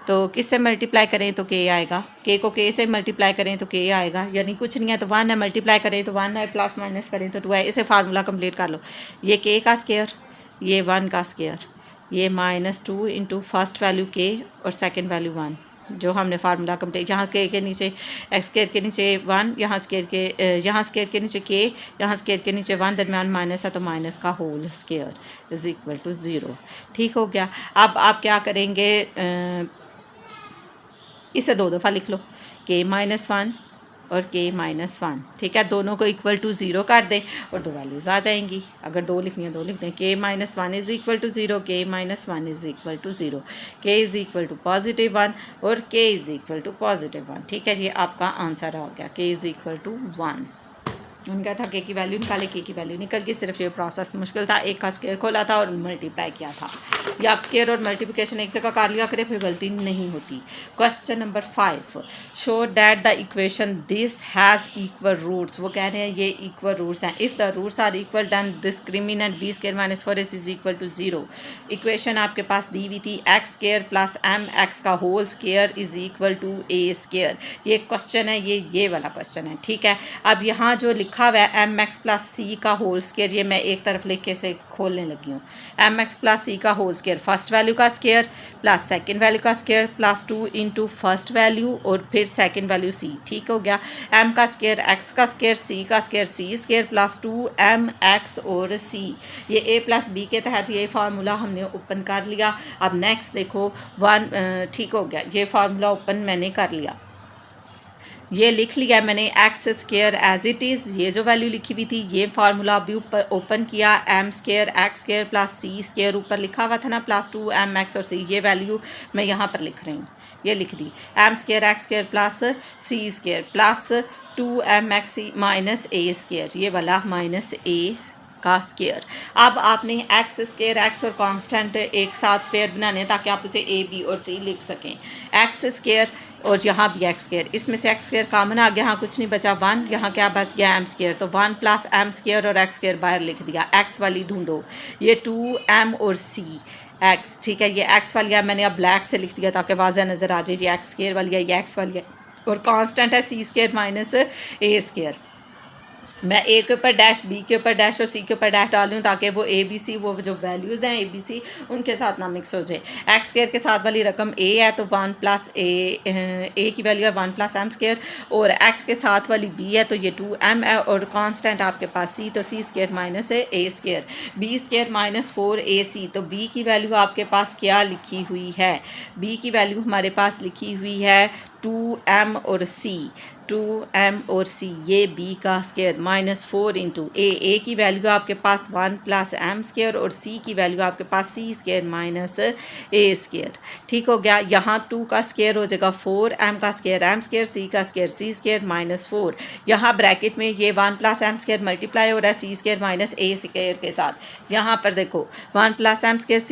किससे मल्टीप्लाई करें तो k आएगा, k को k से मल्टीप्लाई करें तो k आएगा, यानी कुछ नहीं है तो 1 है, मल्टीप्लाई करें तो 1 है, प्लस माइनस करें तो 2 है। इसे फार्मूला कंप्लीट कर लो। ये k का स्क्वायर, ये 1 का स्क्वायर, ये -2 इंटू फर्स्ट वैल्यू k और सेकेंड वैल्यू 1, जो हमने फार्मूला कंप्लीट। यहाँ के नीचे एक्स स्क्वायर के नीचे 1, यहाँ स्क्वायर के नीचे k, यहाँ स्क्वायर के नीचे 1, दरम्यान माइनस है तो माइनस का whole square is equal to 0। ठीक हो गया। अब आप क्या करेंगे, इसे दो दफ़ा लिख लो, k-1 और k-1, ठीक है, दोनों को इक्वल टू 0 कर दें और दो वैल्यूज़ आ जाएंगी। अगर दो लिखनी है दो लिख दें, k-1 is equal to 0, k-1 is equal to 0, k is equal to +1 और k इज़ इक्वल टू +1। ठीक है, ये आपका आंसर आ गया, k इज़ इक्वल टू 1। उन्होंने कहा था k की वैल्यू निकाले, k की वैल्यू निकल गई। सिर्फ ये प्रोसेस मुश्किल था, एक का स्क्वायर खोला था और मल्टीप्लाई किया था। ये आप स्क्वायर और मल्टीप्लिकेशन एक जगह कर लिया करें, फिर गलती नहीं होती। Question number 5, show that the equation this has equal roots. वो कह रहे हैं ये इक्वल रूट्स हैं। If the roots are equal then discriminant b² - 4ac is equal to 0। Equation आपके पास दी हुई थी x² + mx का whole square is equal to a²। ये क्वेश्चन है, ये वाला क्वेश्चन है। ठीक है, अब यहाँ जो लिखा हुआ है mx + c का होल स्क्वायर, ये मैं एक तरफ लिख के से खोलने लगी हूँ। mx + c का होल स्क्वायर, फर्स्ट वैल्यू का स्क्वायर प्लस सेकंड वैल्यू का स्क्वायर +2 इंटू फर्स्ट वैल्यू और फिर सेकंड वैल्यू c। ठीक हो गया। m का स्क्वायर, x का स्क्वायर, c का स्क्वायर, c² +2 mx और c। ये a + b के तहत ये फार्मूला हमने ओपन कर लिया। अब नेक्स्ट देखो 1, ठीक हो गया, ये फार्मूला ओपन मैंने कर लिया, ये लिख लिया मैंने x² एज इट इज़। ये जो वैल्यू लिखी हुई थी ये फार्मूला अभी ऊपर ओपन किया, m² x² + c² ऊपर लिखा हुआ था ना, +2 mx और c। ये वैल्यू मैं यहाँ पर लिख रही हूँ, ये लिख दी, m² x² + c² +2 mx - a², ये वाला -a का स्क्वायर। अब आपने x² x और कांस्टेंट एक साथ पेयर बनाने हैं ताकि आप उसे a b और c लिख सकें। x² और यहाँ भी x², इसमें से x² कॉमन आ गया, यहाँ कुछ नहीं बचा 1, यहाँ क्या बच गया m², तो 1 + m² और x² बाहर लिख दिया। x वाली ढूंढो, ये 2m और c x। ठीक है, ये x वाली है, मैंने अब ब्लैक से लिख दिया ताकि वाज़ह नज़र आ जाए, ये x² वाली है, ये x वाली है और कांस्टेंट है c² - a²। मैं a के ऊपर डैश, b के ऊपर डैश और c के ऊपर डैश डाल रही हूँ ताकि वो a b c, वो जो वैल्यूज़ हैं a b c उनके साथ ना मिक्स हो जाए। x² के साथ वाली रकम a है तो 1 + a की वैल्यू है 1 + m² और x के साथ वाली b है तो ये 2m है और कांस्टेंट आपके पास c, तो c² - a², b² - 4ac। तो b की वैल्यू आपके पास क्या लिखी हुई है, b की वैल्यू हमारे पास लिखी हुई है 2m और c, 2m और c, ये b का स्क्वायर -4 इंटू a की वैल्यू आपके पास 1 + m² और c की वैल्यू आपके पास c² - a²। ठीक हो गया। यहाँ 2 का स्क्वायर हो जाएगा 4, m का स्क्वायर m², c का स्क्वायर c² - 4। यहाँ ब्रैकेट में ये 1 + m² मल्टीप्लाई हो रहा है c² - a² के साथ। यहाँ पर देखो 1 + m² c² -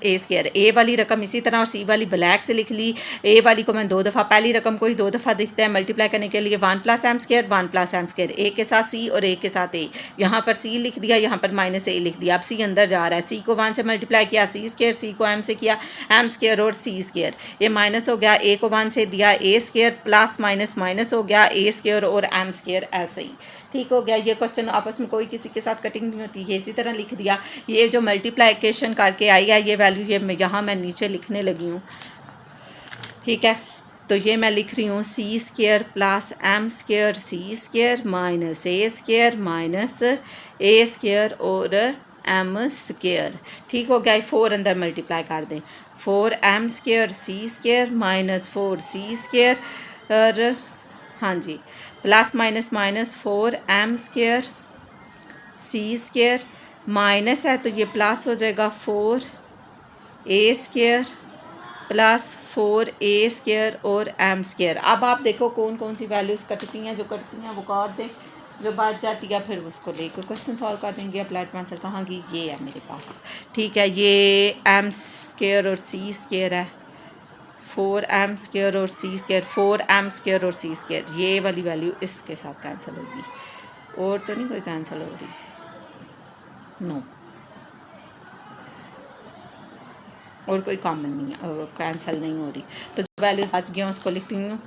a², a वाली रकम इसी तरह और c वाली ब्लैक से लिख ली। a वाली को मैं दो दफ़ा, पहली रकम को ही दो दफ़ा दिखता है मल्टीप्लाई करने के लिए, 1 + m², 1 + m², a के साथ c और a के साथ a। यहाँ पर c लिख दिया, यहाँ पर -a लिख दिया। अब c अंदर जा रहा है, c को 1 से मल्टीप्लाई किया c², c को m से किया m² और c², ये माइनस हो गया, a को 1 से दिया a² प्लस माइनस हो गया a² और m², ऐसे ही। ठीक हो गया। ये क्वेश्चन आपस में कोई किसी के साथ कटिंग नहीं होती, ये इसी तरह लिख दिया। ये जो मल्टीप्लिकेशन करके आई है ये वैल्यू, ये यहाँ मैं नीचे लिखने लगी हूँ। ठीक है, तो ये मैं लिख रही हूँ c² + m² c² - a² - a² और एम स्केयर। ठीक हो गया, 4 अंदर मल्टीप्लाई कर दें, 4m square c square minus 4c square और हाँ जी plus minus minus 4m square c square minus है तो ये प्लस हो जाएगा 4a square plus 4a square और m स्केयर। अब आप देखो कौन कौन सी वैल्यूज़ कटती हैं, जो कटती हैं वो काट दें, जो बच जाती है फिर उसको लेकर क्वेश्चन सॉल्व कर देंगे। अप्लाइड आंसर कहाँ की, ये है मेरे पास। ठीक है, ये m स्केयर और c स्केयर है, 4m स्केयर और c स्केयर, 4m स्केयर और c स्केयर, ये वाली वैल्यू इसके साथ कैंसिल होगी, और तो नहीं कोई कैंसिल हो रही, नो और कोई कॉमन नहीं है, कैंसिल नहीं हो रही। तो जो वैल्यूज बच गया उसको लिखती हूँ।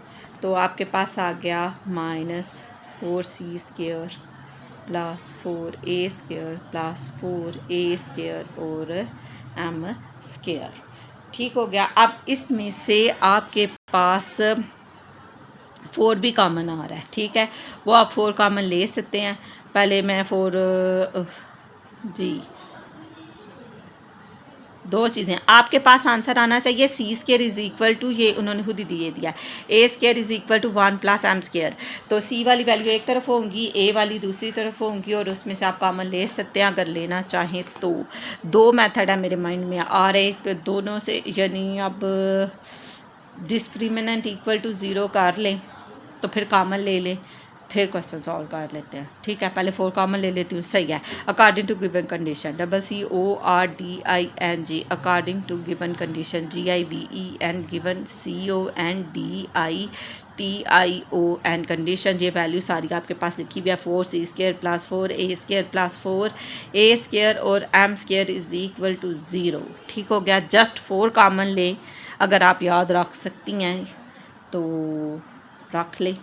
तो आपके पास आ गया -4c square plus 4a square plus 4a square और m स्केयर। ठीक हो गया। अब इसमें से आपके पास 4 भी कॉमन आ रहा है, ठीक है, वो आप 4 कॉमन ले सकते हैं। पहले मैं 4 जी दो चीज़ें आपके पास आंसर आना चाहिए। C square is equal to, ये उन्होंने खुद ही दिए दिया, a square is equal to 1 plus m square. तो सी वाली वैल्यू एक तरफ होंगी, ए वाली दूसरी तरफ होंगी, और उसमें से आप कॉमन ले सकते हैं अगर लेना चाहें तो। दो मेथड है मेरे माइंड में आ रहे, दोनों से यानी अब डिस्क्रिमिनेंट इक्वल टू 0 कर लें तो फिर कॉमन ले लें, फिर क्वेश्चन सॉल्व कर लेते हैं। ठीक है, पहले 4 कॉमन ले लेती हूँ, सही है। According to given condition, CORDING, according to given condition, GIVEN, given CONDITION condition. ये वैल्यू सारी आपके पास लिखी हुई है, 4c square plus 4a square plus 4a square और m square is equal to 0। ठीक हो गया। जस्ट 4 कॉमन लें, अगर आप याद रख सकती हैं तो रख लें,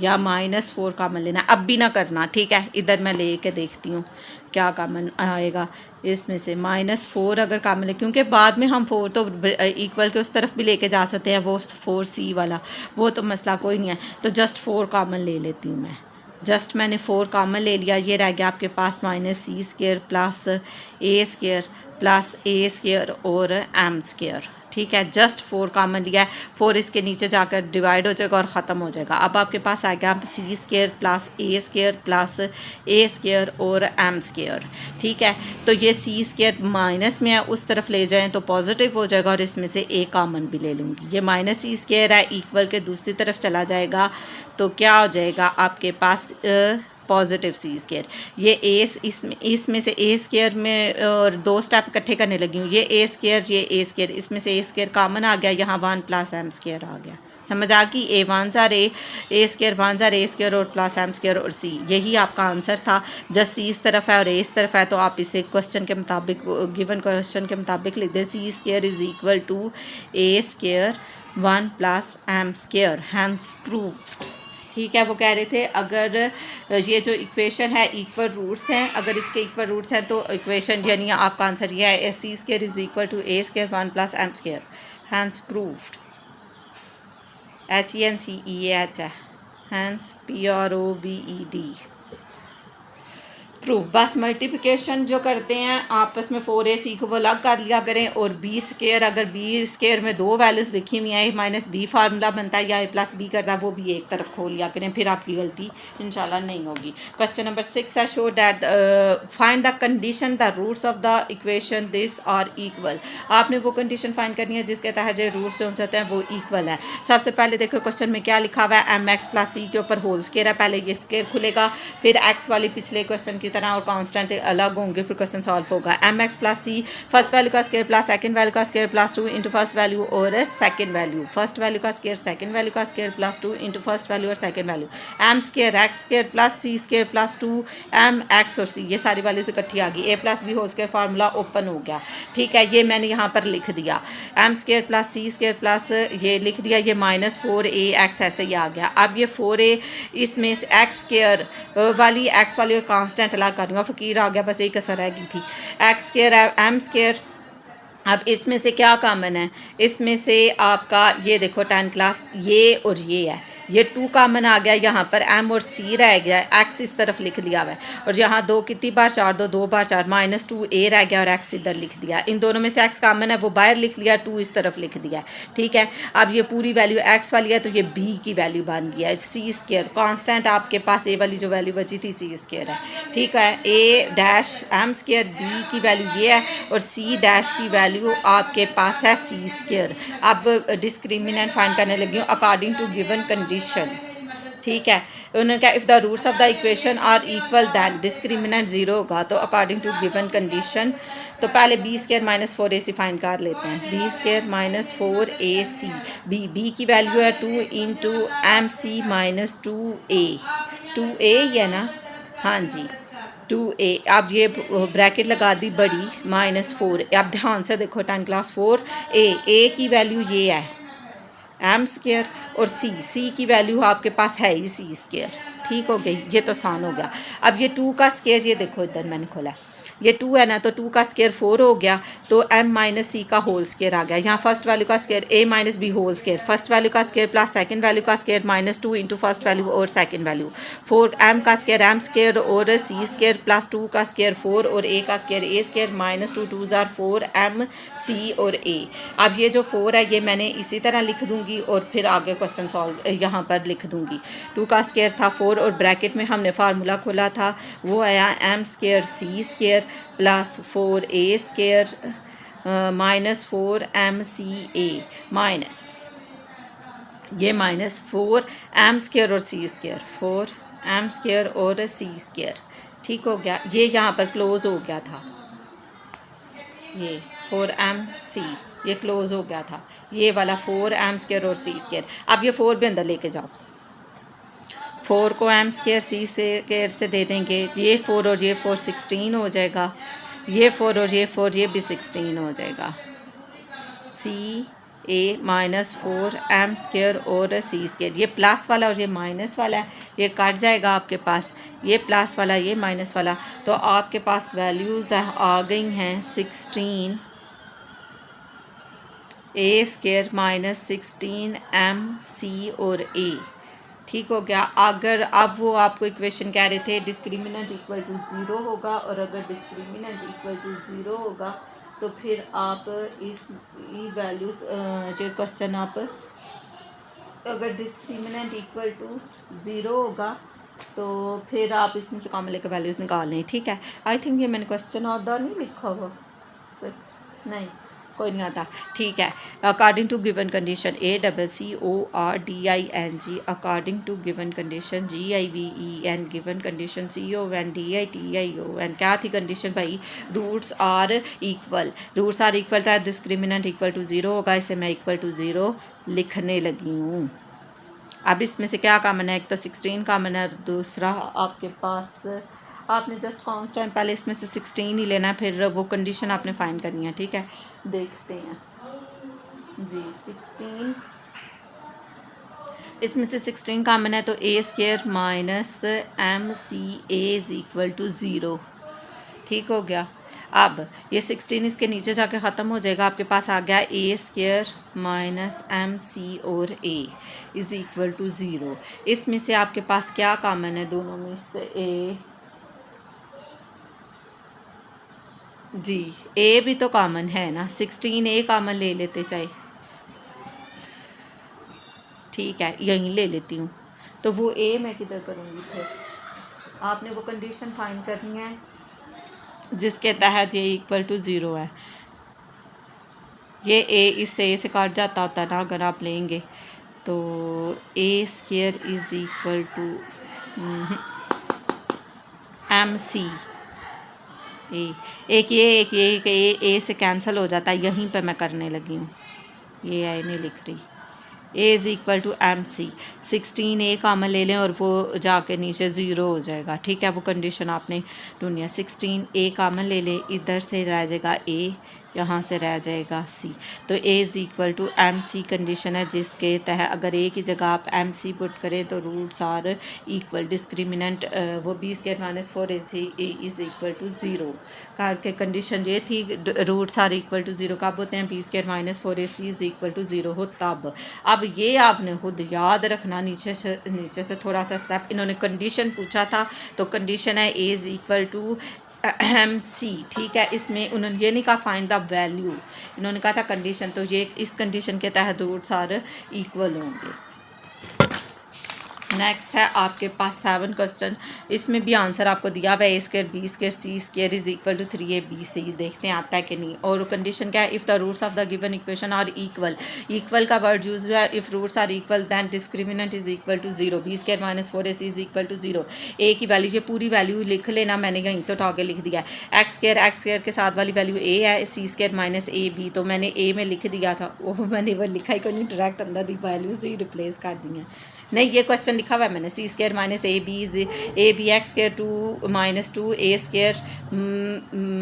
या -4 कॉमन लेना, अब भी ना करना, ठीक है। इधर मैं लेके देखती हूँ क्या कॉमन आएगा इसमें से। -4 अगर कॉमन ले, क्योंकि बाद में हम 4 तो इक्वल के उस तरफ भी लेके जा सकते हैं, वो 4c वाला, वो तो मसला कोई नहीं है। तो जस्ट 4 कॉमन ले लेती हूँ मैं, जस्ट मैंने 4 कॉमन ले लिया। ये रह गया आपके पास -c square plus a square plus a square और m स्केयर। ठीक है, जस्ट 4 कॉमन लिया है, 4 इसके नीचे जाकर डिवाइड हो जाएगा और ख़त्म हो जाएगा। अब आपके पास आ गया c square plus a square plus a square और m स्केयर। ठीक है, तो ये c स्केयर माइनस में है, उस तरफ ले जाएं तो पॉजिटिव हो जाएगा, और इसमें से a कॉमन भी ले लूँगी। ये -c स्केयर है, इक्वल के दूसरी तरफ चला जाएगा तो क्या हो जाएगा आपके पास पॉजिटिव c स्केयर। ये इसमें से a स्केयर में और 2 स्टेप इकट्ठे करने लगी हूँ, ये a स्केयर ये a स्केयर, इसमें से a स्केयर कॉमन आ गया, यहाँ 1 प्लस m स्केयर आ गया। समझ आ गई, a 1 a square 1 a square और प्लस m स्केयर और c, यही आपका आंसर था। जस्ट c इस तरफ है और a इस तरफ है, तो आप इसे क्वेश्चन के मुताबिक, गिवन क्वेश्चन के मुताबिक लिख दें, c square is equal to a square 1 plus m square, hence proved. ठीक है, वो कह रहे थे अगर ये जो इक्वेशन है इक्वल रूट्स हैं, अगर इसके इक्वल रूट्स हैं तो इक्वेशन यानी आपका आंसर ये है, c square is equal to a square 1 plus m square, hence proved. HENCEAH है, हैंस PROVED, प्रूफ। बस मल्टीप्लिकेशन जो करते हैं आपस में 4ac को वो अलग कर लिया करें, और b स्केयर, अगर b स्केयर में 2 वैल्यूज़ लिखी हुई हैं, -b फार्मूला बनता है या a प्लस b करता है, वो भी एक तरफ खोल लिया करें, फिर आपकी गलती इंशाल्लाह नहीं होगी। क्वेश्चन नंबर 6 है, show that find the condition the roots of the equation this are equal. आपने वो कंडीशन फाइंड करनी है जिसके तहत जो रूट्स जो होते हैं वो इक्वल है। सबसे पहले देखो क्वेश्चन में क्या लिखा हुआ है, mx प्लस c के ऊपर होल स्केयर है, पहले ये स्केयर खुलेगा, फिर x वाली पिछले क्वेश्चन की तरह और कांस्टेंट अलग होंगे, फिर क्वेश्चन सॉल्व होगा। mx plus c first value का स्केयर प्लस सेकंड वैल्यू का square plus 2 into first value और सेकंड वैल्यू, फर्स्ट वैल्यू का स्केयर सेकंड वैल्यू का square plus 2 into first value और second value, m square x square plus c square plus 2 m x और c, ये सारी वैल्यूज इकट्ठी आ गई। a plus b whole square formula open हो गया। ठीक है, ये मैंने यहाँ पर लिख दिया, m square plus c square plus ये लिख दिया, ये -4ax ऐसे ही आ गया। अब ये 4a इसमें से x स्केयर वाली और कांस्टेंट अलग कर दूँगा, फकीर आ गया, बस एक कसर रह गई थी, x स्केयर m स्केयर। अब इसमें से क्या कॉमन है, इसमें से आपका ये देखो 10 क्लास ये और ये है, ये 2 कामन आ गया, यहाँ पर m और c रह गया है, x इस तरफ लिख दिया हुआ है, और यहाँ 2 कितनी बार 4, 2 बार 4, -2a रह गया और x इधर लिख दिया। इन दोनों में से x कामन है, वो बाहर लिख लिया, 2 इस तरफ लिख दिया है, ठीक है। अब ये पूरी वैल्यू x वाली है तो ये b की वैल्यू बन गया है, c स्क्वायर कांस्टेंट आपके पास a वाली जो वैल्यू बची थी c स्क्वायर है, ठीक है। a dash m square, b की वैल्यू ये है, और c डैश की वैल्यू आपके पास है c स्क्वायर। अब डिस्क्रिमिनेंट फाइंड करने लगी हूँ अकॉर्डिंग टू गिवन कंडीशन, ठीक है। उन्होंने कहा if the roots of the equation are equal then discriminant 0 होगा, तो अकॉर्डिंग टू गिवन कंडीशन, तो पहले B square minus 4ac find कर लेते हैं। B square minus 4ac, b की वैल्यू है 2 into m c minus 2a ही है ना, हाँ जी 2a। अब ये ब्रैकेट लगा दी बड़ी -4, अब ध्यान से देखो 10 क्लास 4a की वैल्यू ये है m स्क्वायर, और c की वैल्यू आपके पास है ही c स्क्वायर, ठीक हो गई। ये तो आसान हो गया। अब ये 2 का स्क्वायर, ये देखो इधर मैंने खोला है, ये 2 है ना, तो 2 का स्क्वायर 4 हो गया, तो m माइनस सी का होल स्क्वायर आ गया। यहाँ फर्स्ट वैल्यू का square a minus b whole square, first value का स्क्वायर प्लस सेकंड वैल्यू का स्क्वायर -2 इंटू फर्स्ट वैल्यू और सेकंड वैल्यू, 4 m का स्क्वायर m स्क्वायर और c स्क्वायर प्लस 2 का स्क्वायर 4 और a का स्क्वायर a स्क्वायर -2 2 जार 4 m c और a। अब ये जो 4 है ये मैंने इसी तरह लिख दूंगी और फिर आगे क्वेश्चन सॉल्व यहाँ पर लिख दूंगी। 2 का स्क्वायर था 4 और ब्रैकेट में हमने फार्मूला खोला था, वो आया m square c square plus 4a square -4mca minus ये -4m स्क्वायर और c स्क्वायर, 4m स्क्वायर और c स्क्वायर, ठीक हो गया। ये यहाँ पर क्लोज हो गया था, ये 4mc ये क्लोज हो गया था, ये वाला 4m स्क्वायर और c स्क्वायर। अब ये 4 भी अंदर लेके जाओ, 4 को m स्क्वायर c स्क्वायर से दे देंगे, ये 4 और ये 4 16 हो जाएगा, ये 4 और ये 4 ये भी 16 हो जाएगा। a -4m स्क्वायर और c स्क्वायर, ये प्लस वाला और ये माइनस वाला है, ये कट जाएगा आपके पास, ये प्लस वाला ये माइनस वाला, तो आपके पास वैल्यूज़ आ गई हैं 16 a स्क्वायर -16m c और a, ठीक हो गया। अगर अब वो आपको इक्वेशन कह रहे थे डिस्क्रिमिनेंट इक्वल टू 0 होगा, और अगर डिस्क्रिमिनेंट इक्वल टू 0 होगा तो फिर आप इस वैल्यूज़ जो क्वेश्चन आप, अगर डिस्क्रिमिनेंट इक्वल टू 0 होगा तो फिर आप इसमें से कॉमन लेकर वैल्यूज़ निकाल लें, ठीक है। आई थिंक ये मैंने क्वेश्चन और नहीं लिखा हुआ, नहीं कोई नहीं आता, ठीक है। According to given condition ACCORDING, according to given condition GIVEN, given condition CON DITION, क्या थी कंडीशन भाई, roots are equal, roots are equal था, डिस्क्रिमिनेंट इक्वल टू 0 होगा, इसे मैं इक्वल टू 0 लिखने लगी हूँ। अब इसमें से क्या कॉमन है, एक तो 16 कॉमन है, दूसरा आपके पास आपने जस्ट कांस्टेंट पहले इसमें से 16 ही लेना है, फिर वो कंडीशन आपने फाइंड करनी है, ठीक है। देखते हैं जी, 16 इसमें से 16 कॉमन है, तो a square -mca is equal to 0, ठीक हो गया। अब ये 16 इसके नीचे जाके ख़त्म हो जाएगा, आपके पास आ गया a स्क्वायर -mc और a इज़ इक्वल टू 0। इसमें से आपके पास क्या कॉमन है दोनों में से, a जी a भी तो कॉमन है ना, 16a कॉमन ले लेते चाहे, ठीक है यहीं ले लेती हूँ, तो वो a मैं किधर करूँगी, फिर आपने वो कंडीशन फाइंड करनी है जिसके तहत ये इक्वल टू 0 है। ये a इससे a से काट जाता होता ना अगर आप लेंगे, तो a square is equal to mc, एक ये a से कैंसिल हो जाता है, यहीं पे मैं करने लगी हूँ, ये आई नहीं लिख रही, a is equal to mc, 16a common ले लें और वो जाके नीचे 0 हो जाएगा, ठीक है। वो कंडीशन आपने ढूंढनी है, 16a कॉमन ले लें, इधर से रह जाएगा a, यहाँ से रह जाएगा सी। तो a is equal to m c condition है जिसके तहत अगर ए की जगह आप एम सी पुट करें तो रूट्स आर इक्वल, डिस्क्रिमिनेंट वो b square minus 4ac is equal to 0 करके कंडीशन ये थी। रूट्स आर इक्वल टू 0 कब होते हैं? B square minus 4ac is equal to 0 हो तब। अब ये आपने खुद याद रखना, नीचे से थोड़ा सा स्टेप। इन्होंने कंडीशन पूछा था तो कंडीशन है a is equal to m c, ठीक है। इसमें उन्होंने ये नहीं कहा फाइंड द वैल्यू, इन्होंने कहा था कंडीशन। तो ये इस कंडीशन के तहत रूट्स आर इक्वल होंगे। नेक्स्ट है आपके पास 7 क्वेश्चन, इसमें भी आंसर आपको दिया हुआ है a square b square C square is equal to 3ab। देखते हैं आता है कि नहीं। और कंडीशन क्या है? If the roots of the given equation are equal, equal का वर्ड यूज हुआ है। If roots are equal then discriminant is equal to 0, b square minus 4ac is equal to 0। A की वैल्यू, ये पूरी वैल्यू लिख लेना, मैंने यहीं से उठा के लिख दिया है। एक्स स्क्वायर के साथ वाली वैल्यू ए है, सी स्क्वायर माइनस ए बी, तो मैंने ए में लिख दिया था, वो मैंने वो लिखा ही को नहीं, डायरेक्ट अंदर की वैल्यू से ही रिप्लेस कर दी है। नहीं, ये क्वेश्चन लिखा हुआ है मैंने, c square minus A b x square 2 minus 2 a square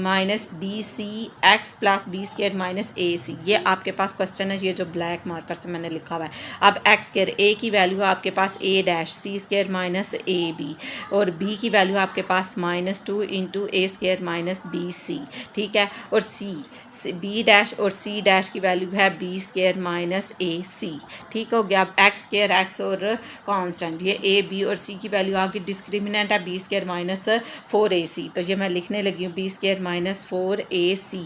minus B c x plus b square minus a c. ये आपके पास क्वेश्चन है, ये जो ब्लैक मार्कर से मैंने लिखा हुआ है। अब एक्स स्क्वायर, ए की वैल्यू आपके पास a dash, c square minus A B, और बी की वैल्यू आपके पास -2 into a square minus B c, ठीक है। और सी बी डैश और सी डैश की वैल्यू है b square minus a c, ठीक हो गया। अब एक्स स्क्वायर, एक्स और कांस्टेंट, ये ए बी और सी की वैल्यू आ गई। डिस्क्रिमिनेंट है बी स्क्वायर माइनस 4ac, तो ये मैं लिखने लगी हूँ बी स्क्वायर माइनस 4ac।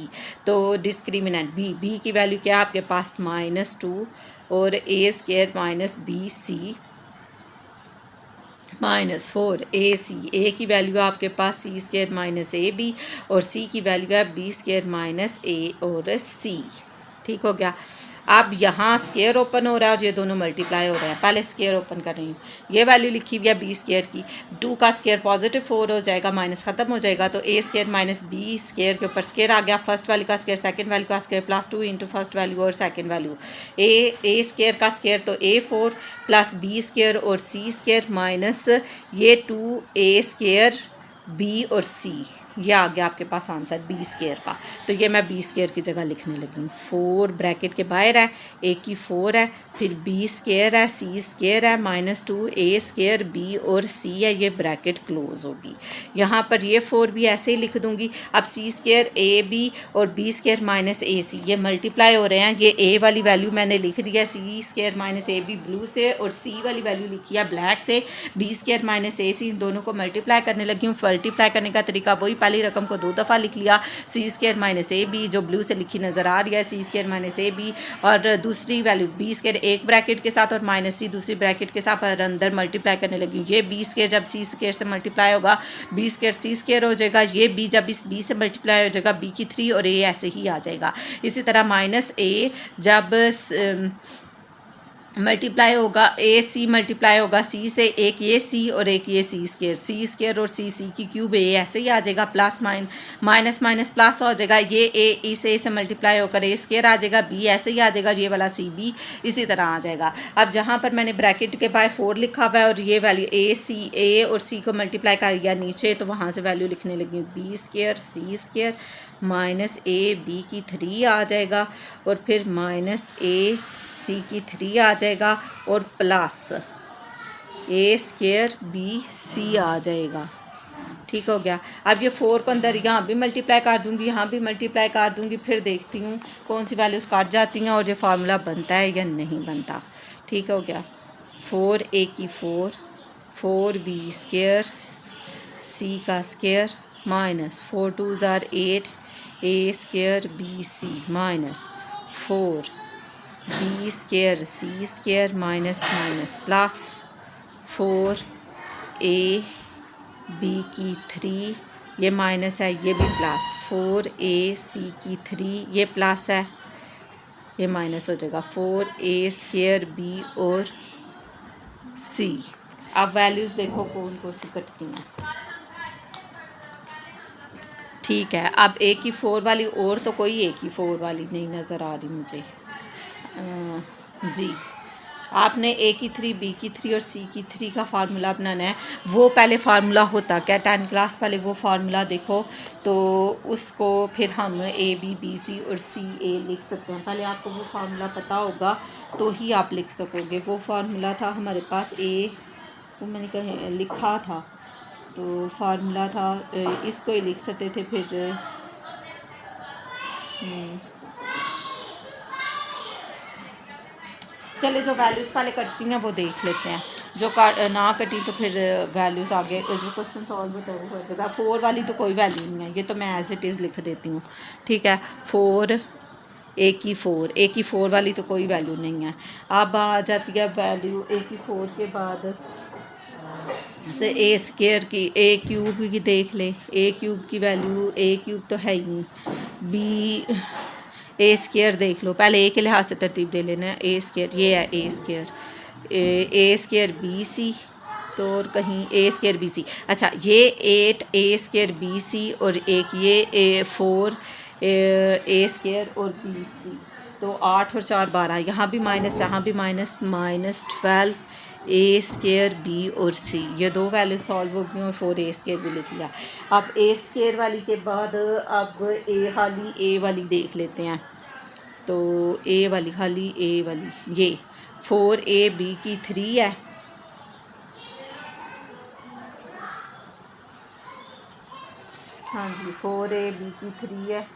तो डिस्क्रिमिनेंट बी की वैल्यू क्या है आपके पास? -2 और A square minus B C -4ac। A की वैल्यू आपके पास C square minus A B, और सी की वैल्यू है बी स्क्वायर माइनस ए और सी, ठीक हो गया। अब यहाँ स्क्वायर ओपन हो रहा है और ये दोनों मल्टीप्लाई हो रहे हैं। पहले स्क्वायर ओपन कर रही हूँ, ये वैल्यू लिखी हुई है बी स्क्वायर की, 2 का स्क्वायर +4 हो जाएगा, माइनस ख़त्म हो जाएगा, तो ए स्क्वायर माइनस बी स्क्वायर के ऊपर स्क्वायर आ गया, फर्स्ट वैल्यू का स्क्वायर सेकंड वैल्यू का स्क्वायर +2 इंटू फर्स्ट वैल्यू और सेकंड वैल्यू। ए स्क्वायर का स्क्वायर तो a4 प्लस बी स्क्वायर और सी स्क्वायर माइनस ये 2a स्क्वायर बी और सी, ये आ गया आपके पास आंसर बी स्क्वायर का। तो ये मैं बी स्क्वायर की जगह लिखने लगी हूँ। 4 ब्रैकेट के बाहर है, ए की 4 है, फिर बी स्क्वायर है, सी स्क्वायर है, -2 ए स्क्वायर बी और सी है, ये ब्रैकेट क्लोज होगी। यहाँ पर ये 4 भी ऐसे ही लिख दूँगी। अब सी स्क्वायर ए बी और B square minus a c, ये मल्टीप्लाई हो रहे हैं। ये ए वाली वैल्यू मैंने लिख दिया सी स्क्वायर माइनस ए बी ब्लू से, और सी वाली वैल्यू लिखी है ब्लैक से। B square minus a c, इन दोनों को मल्टीप्लाई करने लगी हूँ। मल्टीप्लाई करने का तरीका वही, पहली रकम को 2 दफ़ा लिख लिया, सी स्क्वायर माइनस ए बी जो ब्लू से लिखी नज़र आ रही है, सी स्क्वायर माइनस ए बी, और दूसरी वैल्यू बी स्क्वायर एक ब्रैकेट के साथ और माइनस सी दूसरी ब्रैकेट के साथ, और अंदर मल्टीप्लाई करने लगी। ये बी स्क्वायर जब सी स्क्वायर से मल्टीप्लाई होगा बी स्क्वायर सी स्क्वायर हो जाएगा, ये बी जब इस बी से मल्टीप्लाई हो जाएगा बी की 3 और ए ऐसे ही आ जाएगा। इसी तरह माइनस ए जब मल्टीप्लाई होगा, ए सी मल्टीप्लाई होगा सी से, एक ये सी और एक ये सी स्क्वायर और सी की क्यूब, ए ऐसे ही आ जाएगा, प्लस माइनस माइनस प्लस हो जाएगा। ये ए इस ए से मल्टीप्लाई होकर ए स्क्वायर आ जाएगा, बी ऐसे ही आ जाएगा, ये वाला सी बी इसी तरह आ जाएगा। अब जहाँ पर मैंने ब्रैकेट के बाहर 4 लिखा हुआ है और ये वैल्यू ए और सी को मल्टीप्लाई कर दिया नीचे, तो वहाँ से वैल्यू लिखने लगी बी स्क्वायर सी स्क्वायर माइनस ए बी की 3 आ जाएगा, और फिर माइनस ए सी की 3 आ जाएगा, और plus a square b C आ जाएगा, ठीक हो गया। अब ये 4 को अंदर यहाँ भी मल्टीप्लाई कर दूँगी, यहाँ भी मल्टीप्लाई कर दूँगी, फिर देखती हूँ कौन सी वैल्यूज़ काट जाती हैं और ये फार्मूला बनता है या नहीं बनता, ठीक हो गया। 4a की 4 बी स्क्वायर सी का स्क्वायर माइनस 4 2 ज़ार 8 a square b c minus 4 b square C square minus plus 4 A b की 3, ये माइनस है, ये भी प्लस 4 ए सी की 3, ये प्लस है, ये माइनस हो जाएगा 4 ए स्क्वायर बी और सी। अब वैल्यूज़ देखो कौन कौन सी कटती हैं, ठीक है। अब ए की 4 वाली, और तो कोई ए की 4 वाली नहीं नज़र आ रही मुझे जी। आपने ए की 3, बी की 3 और सी की 3 का फार्मूला बनाना है। वो पहले फार्मूला होता क्या 10 क्लास पहले वो फार्मूला देखो, तो उसको फिर हम ए बी बी सी और सी ए लिख सकते हैं। पहले आपको वो फार्मूला पता होगा तो ही आप लिख सकोगे। वो फार्मूला था हमारे पास ए, वो मैंने कहीं लिखा था, तो फार्मूला था इसको ही लिख सकते थे। फिर चले जो वैल्यूज़ पहले कटती हैं वो देख लेते हैं। जो ना कटी तो फिर वैल्यूज़ आगे जो क्वेश्चन सॉल्व होता है वो हो जाएगा। 4 वाली तो कोई वैल्यू नहीं है, ये तो मैं एज इट इज़ लिख देती हूँ, ठीक है। 4 ए की 4 वाली तो कोई वैल्यू नहीं है। अब आ जाती है वैल्यू ए की 4 के बाद से ए स्क्वायर की, ए क्यूब की देख लें। ए क्यूब की वैल्यू, ए क्यूब तो है ही नहीं। बी ए स्क्वायर देख लो, पहले ए के लिहाज से तरतीब दे लेना है। ए स्क्वायर ये है a square, A square b सी, तो और कहीं ए स्क्वायर बी सी। अच्छा ये 8 ए स्क्वायर बी सी और एक ये 4 ए स्क्वायर और बी सी, तो 8 और 4 12, यहाँ भी माइनस यहाँ भी माइनस, -12 ए स्क्वायर बी और सी, ये दो वैल्यू सॉल्व हो गई और 4 ए स्क्वायर भी लिख लिया। अब ए स्क्वायर वाली के बाद अब ए वाली देख लेते हैं। तो ए वाली खाली ए वाली ये 4 ए बी की 3 है, हाँ जी 4 ए बी की 3 है,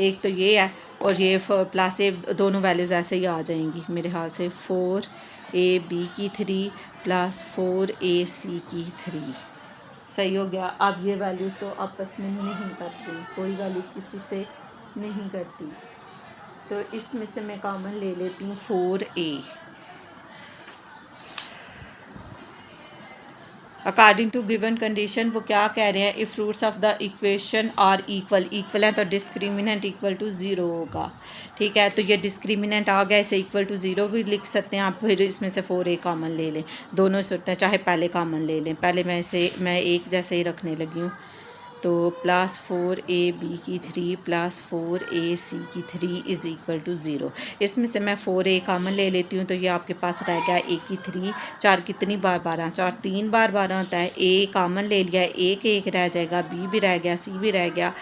एक तो ये है और ये प्लस ए, दोनों वैल्यूज़ ऐसे ही आ जाएंगी मेरे ख्याल से। 4 ए बी की 3 प्लस 4 ए सी की 3, सही हो गया। अब ये वैल्यूज़ तो आपस में नहीं करती, कोई वैल्यू किसी से नहीं करती, तो इसमें से मैं कॉमन ले लेती हूँ 4 a. According to given condition वो क्या कह रहे हैं, if roots of the equation are equal हैं तो डिस्क्रिमिनेंट इक्वल टू 0 होगा, ठीक है। तो ये डिस्क्रिमिनेंट आ गया, इसे इक्वल टू 0 भी लिख सकते हैं आप। फिर इसमें से 4 ए कॉमन ले लें, दोनों सूरतें चाहे पहले कॉमन ले लें। पहले मैं एक जैसे ही रखने लगी हूँ, तो प्लस 4 ए बी की 3 प्लस 4 ए सी की 3 इज़ इक्वल टू 0। इसमें से मैं 4 ए कॉमन ले लेती हूँ, तो ये आपके पास रह गया ए की 3, 4 कितनी बार 12, 4 3 बार 12 होता है। ए कॉमन ले लिया, एक रह जाएगा, बी भी रह गया, सी भी रह गया,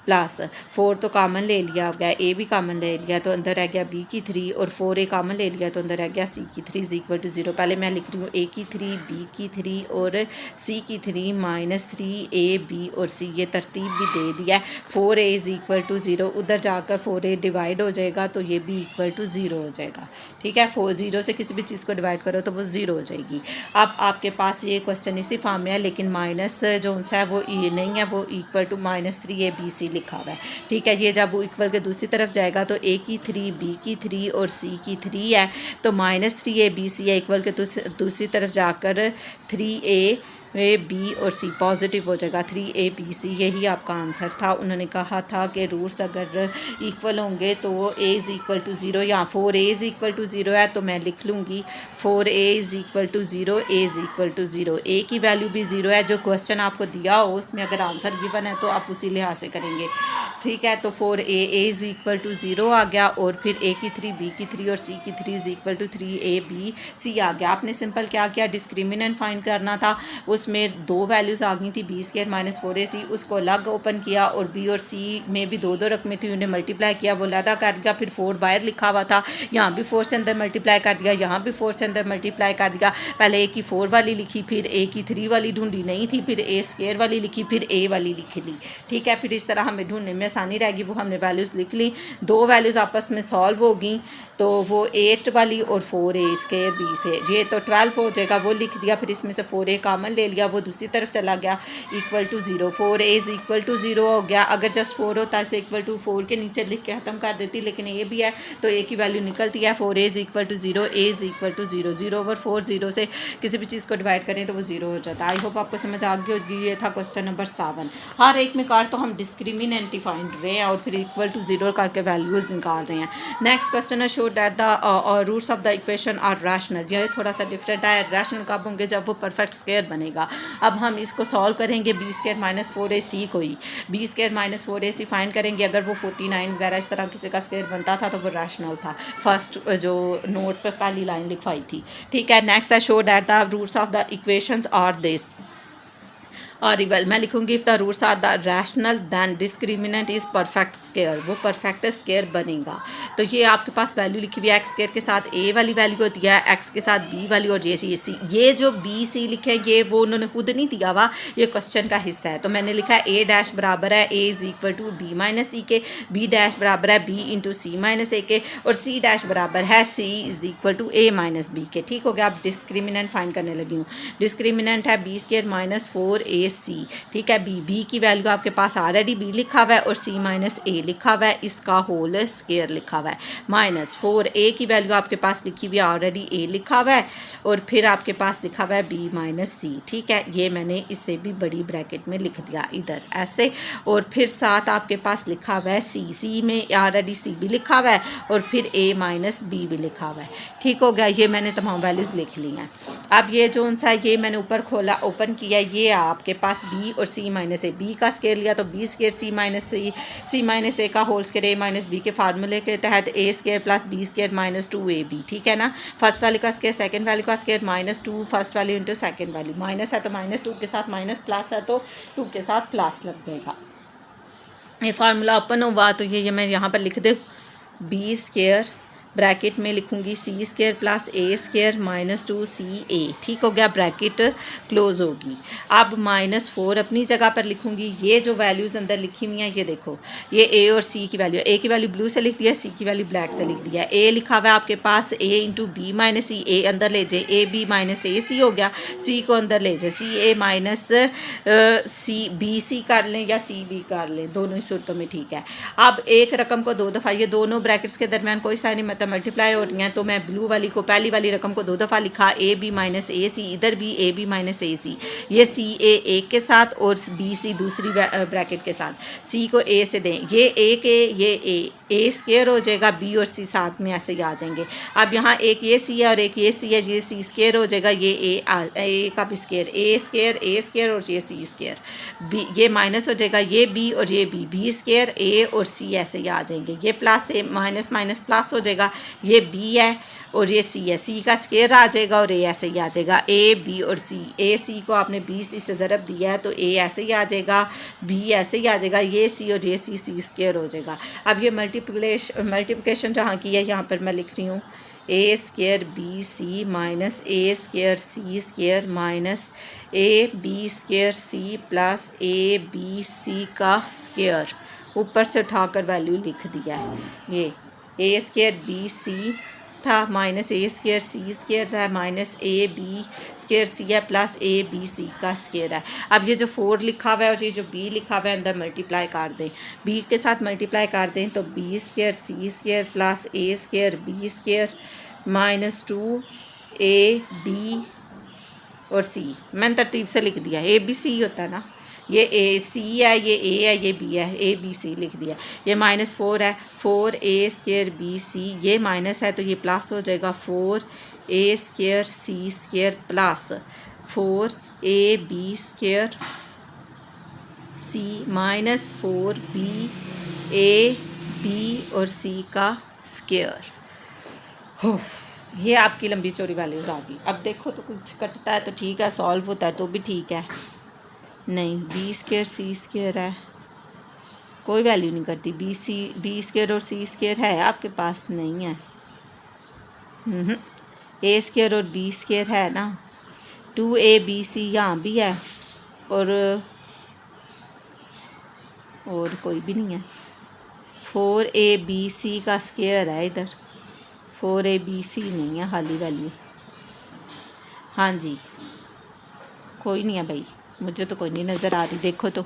प्लस 4 तो कॉमन ले लिया गया, ए भी कॉमन ले लिया तो अंदर रह गया बी की 3, और 4 ए कॉमन ले लिया तो अंदर रह गया सी की 3 इज इक्वल टू 0। पहले मैं लिख रही हूँ ए की 3, बी की 3 और सी की 3 -3 ए बी और सी, ये तरतीब भी दे दिया है। 4 ए इज़ इक्वल टू 0, उधर जाकर 4 ए डिवाइड हो जाएगा तो ये भी इक्वल टू 0 हो जाएगा, ठीक है। 0 से किसी भी चीज़ को डिवाइड करो तो वो 0 हो जाएगी। अब आपके पास ये क्वेश्चन इसी फॉर्म में है, लेकिन माइनस जो सा है वो ये नहीं है, वो equal to -3 A B c लिखा हुआ है, ठीक है। ये जब वो इक्वल के दूसरी तरफ जाएगा तो ए की 3, बी की 3 और सी की 3 है, तो -3 ए बी सी है, इक्वल के दूसरी तरफ जाकर 3 ए बी और सी पॉजिटिव हो जाएगा, 3 ए बी सी, यही आपका आंसर था। उन्होंने कहा था कि रूट्स अगर इक्वल होंगे तो वो ए इज़ इक्वल टू 0, या 4 ए इज़ इक्वल टू 0 है तो मैं लिख लूँगी 4 a is equal to 0, a is equal to 0। A की वैल्यू भी 0 है, जो क्वेश्चन आपको दिया हो उसमें अगर आंसर गिवन है तो आप उसी लिहाज से करेंगे, ठीक है। तो 4 ए इज़ इक्वल टू 0 आ गया, और फिर ए की 3, बी की 3 और सी की 3 is equal to 3 A B C आ गया। आपने सिंपल क्या किया, डिस्क्रिमिनेंट फाइंड करना था, उसमें दो वैल्यूज़ आ गई थी बी स्क्वायर -4 ए सी, उसको अलग ओपन किया, और बी और सी में भी दो रकमें थी, उन्हें मल्टीप्लाई किया, वो अलहदा कर दिया। फिर 4 बाहर लिखा हुआ था, यहाँ भी 4 से अंदर मल्टीप्लाई कर दिया, यहाँ भी 4 से अंदर मल्टीप्लाई कर दिया। पहले ए की 4 वाली लिखी, फिर ए की 3 वाली ढूंढी, नहीं थी, फिर ए स्क्वायर वाली लिखी, फिर ए वाली लिख ली, ठीक है। फिर इस तरह हमें ढूंढने में आसानी रहेगी, वो हमने वैल्यूज़ लिख ली, दो वैल्यूज़ आपस में सॉल्व हो गई, तो वो 8 वाली और 4 ए स्क्वायर बी से, ये तो 12 हो जाएगा, वो लिख दिया। फिर इसमें से 4 ए कॉमन ले लिया, वो दूसरी तरफ चला गया, equal to 0, 4 a is equal to 0 हो गया। अगर जस्ट 4 होता है तो इक्वल टू 4 के नीचे लिख के ख़त्म कर देती, लेकिन ए भी है तो ए की वैल्यू निकलती है, 4 a is equal to 0, a is equal to 0, 0/4, 0 से किसी भी चीज़ को डिवाइड करें तो वो 0 हो जाता है। आई होप आपको समझ आ गई होगी। ये था क्वेश्चन नंबर 7। हर एक में कार तो हम डिस्क्रिमिनेंट फाइंड रहे हैं और फिर इक्वल टू 0 करके वैल्यूज़ निकाल रहे हैं। नेक्स्ट क्वेश्चन है, show that the roots of the equation are rational. यह थोड़ा सा डिफरेंट है, रैशनल कब होंगे, जब वो परफेक्ट स्क्वायर बनेगा। जाएगा। अब हम इसको सॉल्व करेंगे बी स्क्वायर माइनस 4ac को ही, b square minus 4ac find करेंगे। अगर वो 49 वगैरह इस तरह किसी का स्क्वायर बनता था तो वो रैशनल था, फर्स्ट जो नोट पर पहली लाइन लिखवाई थी। ठीक है, नेक्स्ट है show that the roots of the equations are this और इवल। मैं लिखूंगी if the roots are the rational then discriminant is perfect square, वो परफेक्ट स्क्वायर बनेगा। तो ये आपके पास वैल्यू लिखी हुई है, एक्स स्क्वायर के साथ ए वाली वैल्यू होती है, एक्स के साथ बी वाली और ये सी। ये जो बी सी लिखे ये वो उन्होंने खुद नहीं दिया हुआ, ये क्वेश्चन का हिस्सा है। तो मैंने लिखा है ए डैश बराबर है a is equal to b minus c के, बी डैश बराबर है b into c minus a के, और सी डैश बराबर है c is equal to a minus b के। ठीक हो गया। अब डिस्क्रिमिनेंट फाइंड करने लगी हूँ। डिस्क्रिमिनेंट है बी स्क्वायर माइनस 4ac। ठीक है, बी की वैल्यू आपके पास ऑलरेडी बी लिखा हुआ है और सी माइनस ए लिखा हुआ है, इसका होल स्क्वायर लिखा हुआ है, माइनस 4a की वैल्यू आपके पास लिखी हुई है ऑलरेडी ए लिखा हुआ है, और फिर आपके पास लिखा हुआ है बी माइनस सी। ठीक है, ये मैंने इससे भी बड़ी ब्रैकेट में लिख दिया इधर ऐसे, और फिर साथ आपके पास लिखा हुआ है सी में ऑलरेडी सी भी लिखा हुआ है और फिर ए माइनस बी भी लिखा हुआ है। ठीक हो गया, ये मैंने तमाम वैल्यूज़ लिख ली हैं। अब ये जो सा ये मैंने ऊपर खोला ओपन किया, ये आपके पास बी और सी माइनस ए, बी का स्क्वायर लिया तो b square C minus a का whole square a minus b के फार्मूले के तहत a square plus b square minus 2ab। ठीक है ना, फर्स्ट वाली का स्क्वायर सेकंड वाली का स्क्वायर माइनस 2 फर्स्ट वाली इंटू सेकंड वाली, माइनस है तो माइनस 2 के साथ माइनस, प्लस है तो 2 के साथ प्लस लग जाएगा। ये फार्मूला ओपन हुआ तो ये मैं यहाँ पर लिख दूँ, बी स्क्वायर ब्रैकेट में लिखूंगी सी square plus a square minus 2ca। ठीक हो गया, ब्रैकेट क्लोज होगी। अब माइनस 4 अपनी जगह पर लिखूंगी। ये जो वैल्यूज़ अंदर लिखी हुई हैं ये देखो, ये ए और सी की वैल्यू, ए की वैल्यू ब्लू से लिख दिया, सी की वैल्यू ब्लैक से लिख दिया। ए लिखा हुआ है आपके पास ए इंटू बी माइनस सी, ए अंदर ले जाए, ए बी माइनस ए सी हो गया, सी को अंदर ले जाए, सी ए माइनस सी बी सी कर लें या सी बी कर लें, दोनों ही सूरतों में ठीक है। अब एक रकम को 2 दफ़ा, ये दोनों ब्रैकेट्स के दरमियान कोई साइन मतलब मल्टीप्लाई हो रही हैं, तो मैं ब्लू वाली को पहली वाली रकम को 2 दफ़ा लिखा, ए बी माइनस ए सी, इधर भी A B minus a c, ये सी ए एक के साथ और बी सी दूसरी ब्रैकेट के साथ, सी को ए से दें, ये ए के ये ए स्क्वायर हो जाएगा, बी और सी साथ में ऐसे ही आ जाएंगे। अब यहाँ एक ये सी है और एक ये सी है, ये सी स्क्वायर हो जाएगा, ये ए का भी स्क्वायर, ए स्क्वायर और ये सी स्क्वायर, बी ये माइनस हो जाएगा, ये बी और ये बी स्क्वायर, ए और सी ऐसे ही आ जाएंगे, ये प्लस ए माइनस माइनस प्लस हो जाएगा, ये बी है और ये सी है, सी का स्क्वायर आ जाएगा और ए ऐसे ही आ जाएगा, ए बी और सी, ए सी को आपने बी सी से ज़रब दिया है तो ए ऐसे ही आ जाएगा, बी ऐसे ही आ जाएगा, ये सी और ये सी स्क्वायर हो जाएगा। अब ये मल्टीप्लिकेशन जहाँ की है यहाँ पर मैं लिख रही हूँ, a square b c minus a square C square minus A B square c plus a B c का स्क्वायर, ऊपर से उठाकर वैल्यू लिख दिया है। ये ए स्क्वायर बी सी था minus a square C square है माइनस ए बी स्क्वायर सी है प्लस ए बी सी का स्क्वायर है। अब ये जो 4 लिखा हुआ है और ये जो बी लिखा हुआ है अंदर मल्टीप्लाई कर दें, बी के साथ मल्टीप्लाई कर दें तो b square C square plus a square b square minus 2 a B और सी, मैंने तरतीब से लिख दिया, ए बी सी होता है ना, ये ए सी है, ये ए है, ये बी है, ए बी सी लिख दिया। ये माइनस 4 है, 4 ए स्क्वायर बी सी, ये माइनस है तो ये प्लस हो जाएगा, 4 A square C square plus 4 A B square C minus 4 B A B और सी का स्क्वायर। ये आपकी लंबी चौड़ी वैल्यूज़ आ गई। अब देखो तो कुछ कटता है तो ठीक है, सॉल्व होता है तो भी ठीक है, नहीं बी स्क्वायर सी स्क्वायर है, कोई वैल्यू नहीं करती, बी स्क्वायर और सी स्क्वायर है आपके पास, नहीं है, ए स्क्वायर और बी स्क्वायर है ना, 2 बी सी यहाँ भी है और कोई भी नहीं है, 4 बी सी का स्क्वायर है इधर, 4 बी सी नहीं है खाली वैल्यू। हाँ जी, कोई नहीं है भाई, मुझे तो कोई नहीं नज़र आ रही, देखो तो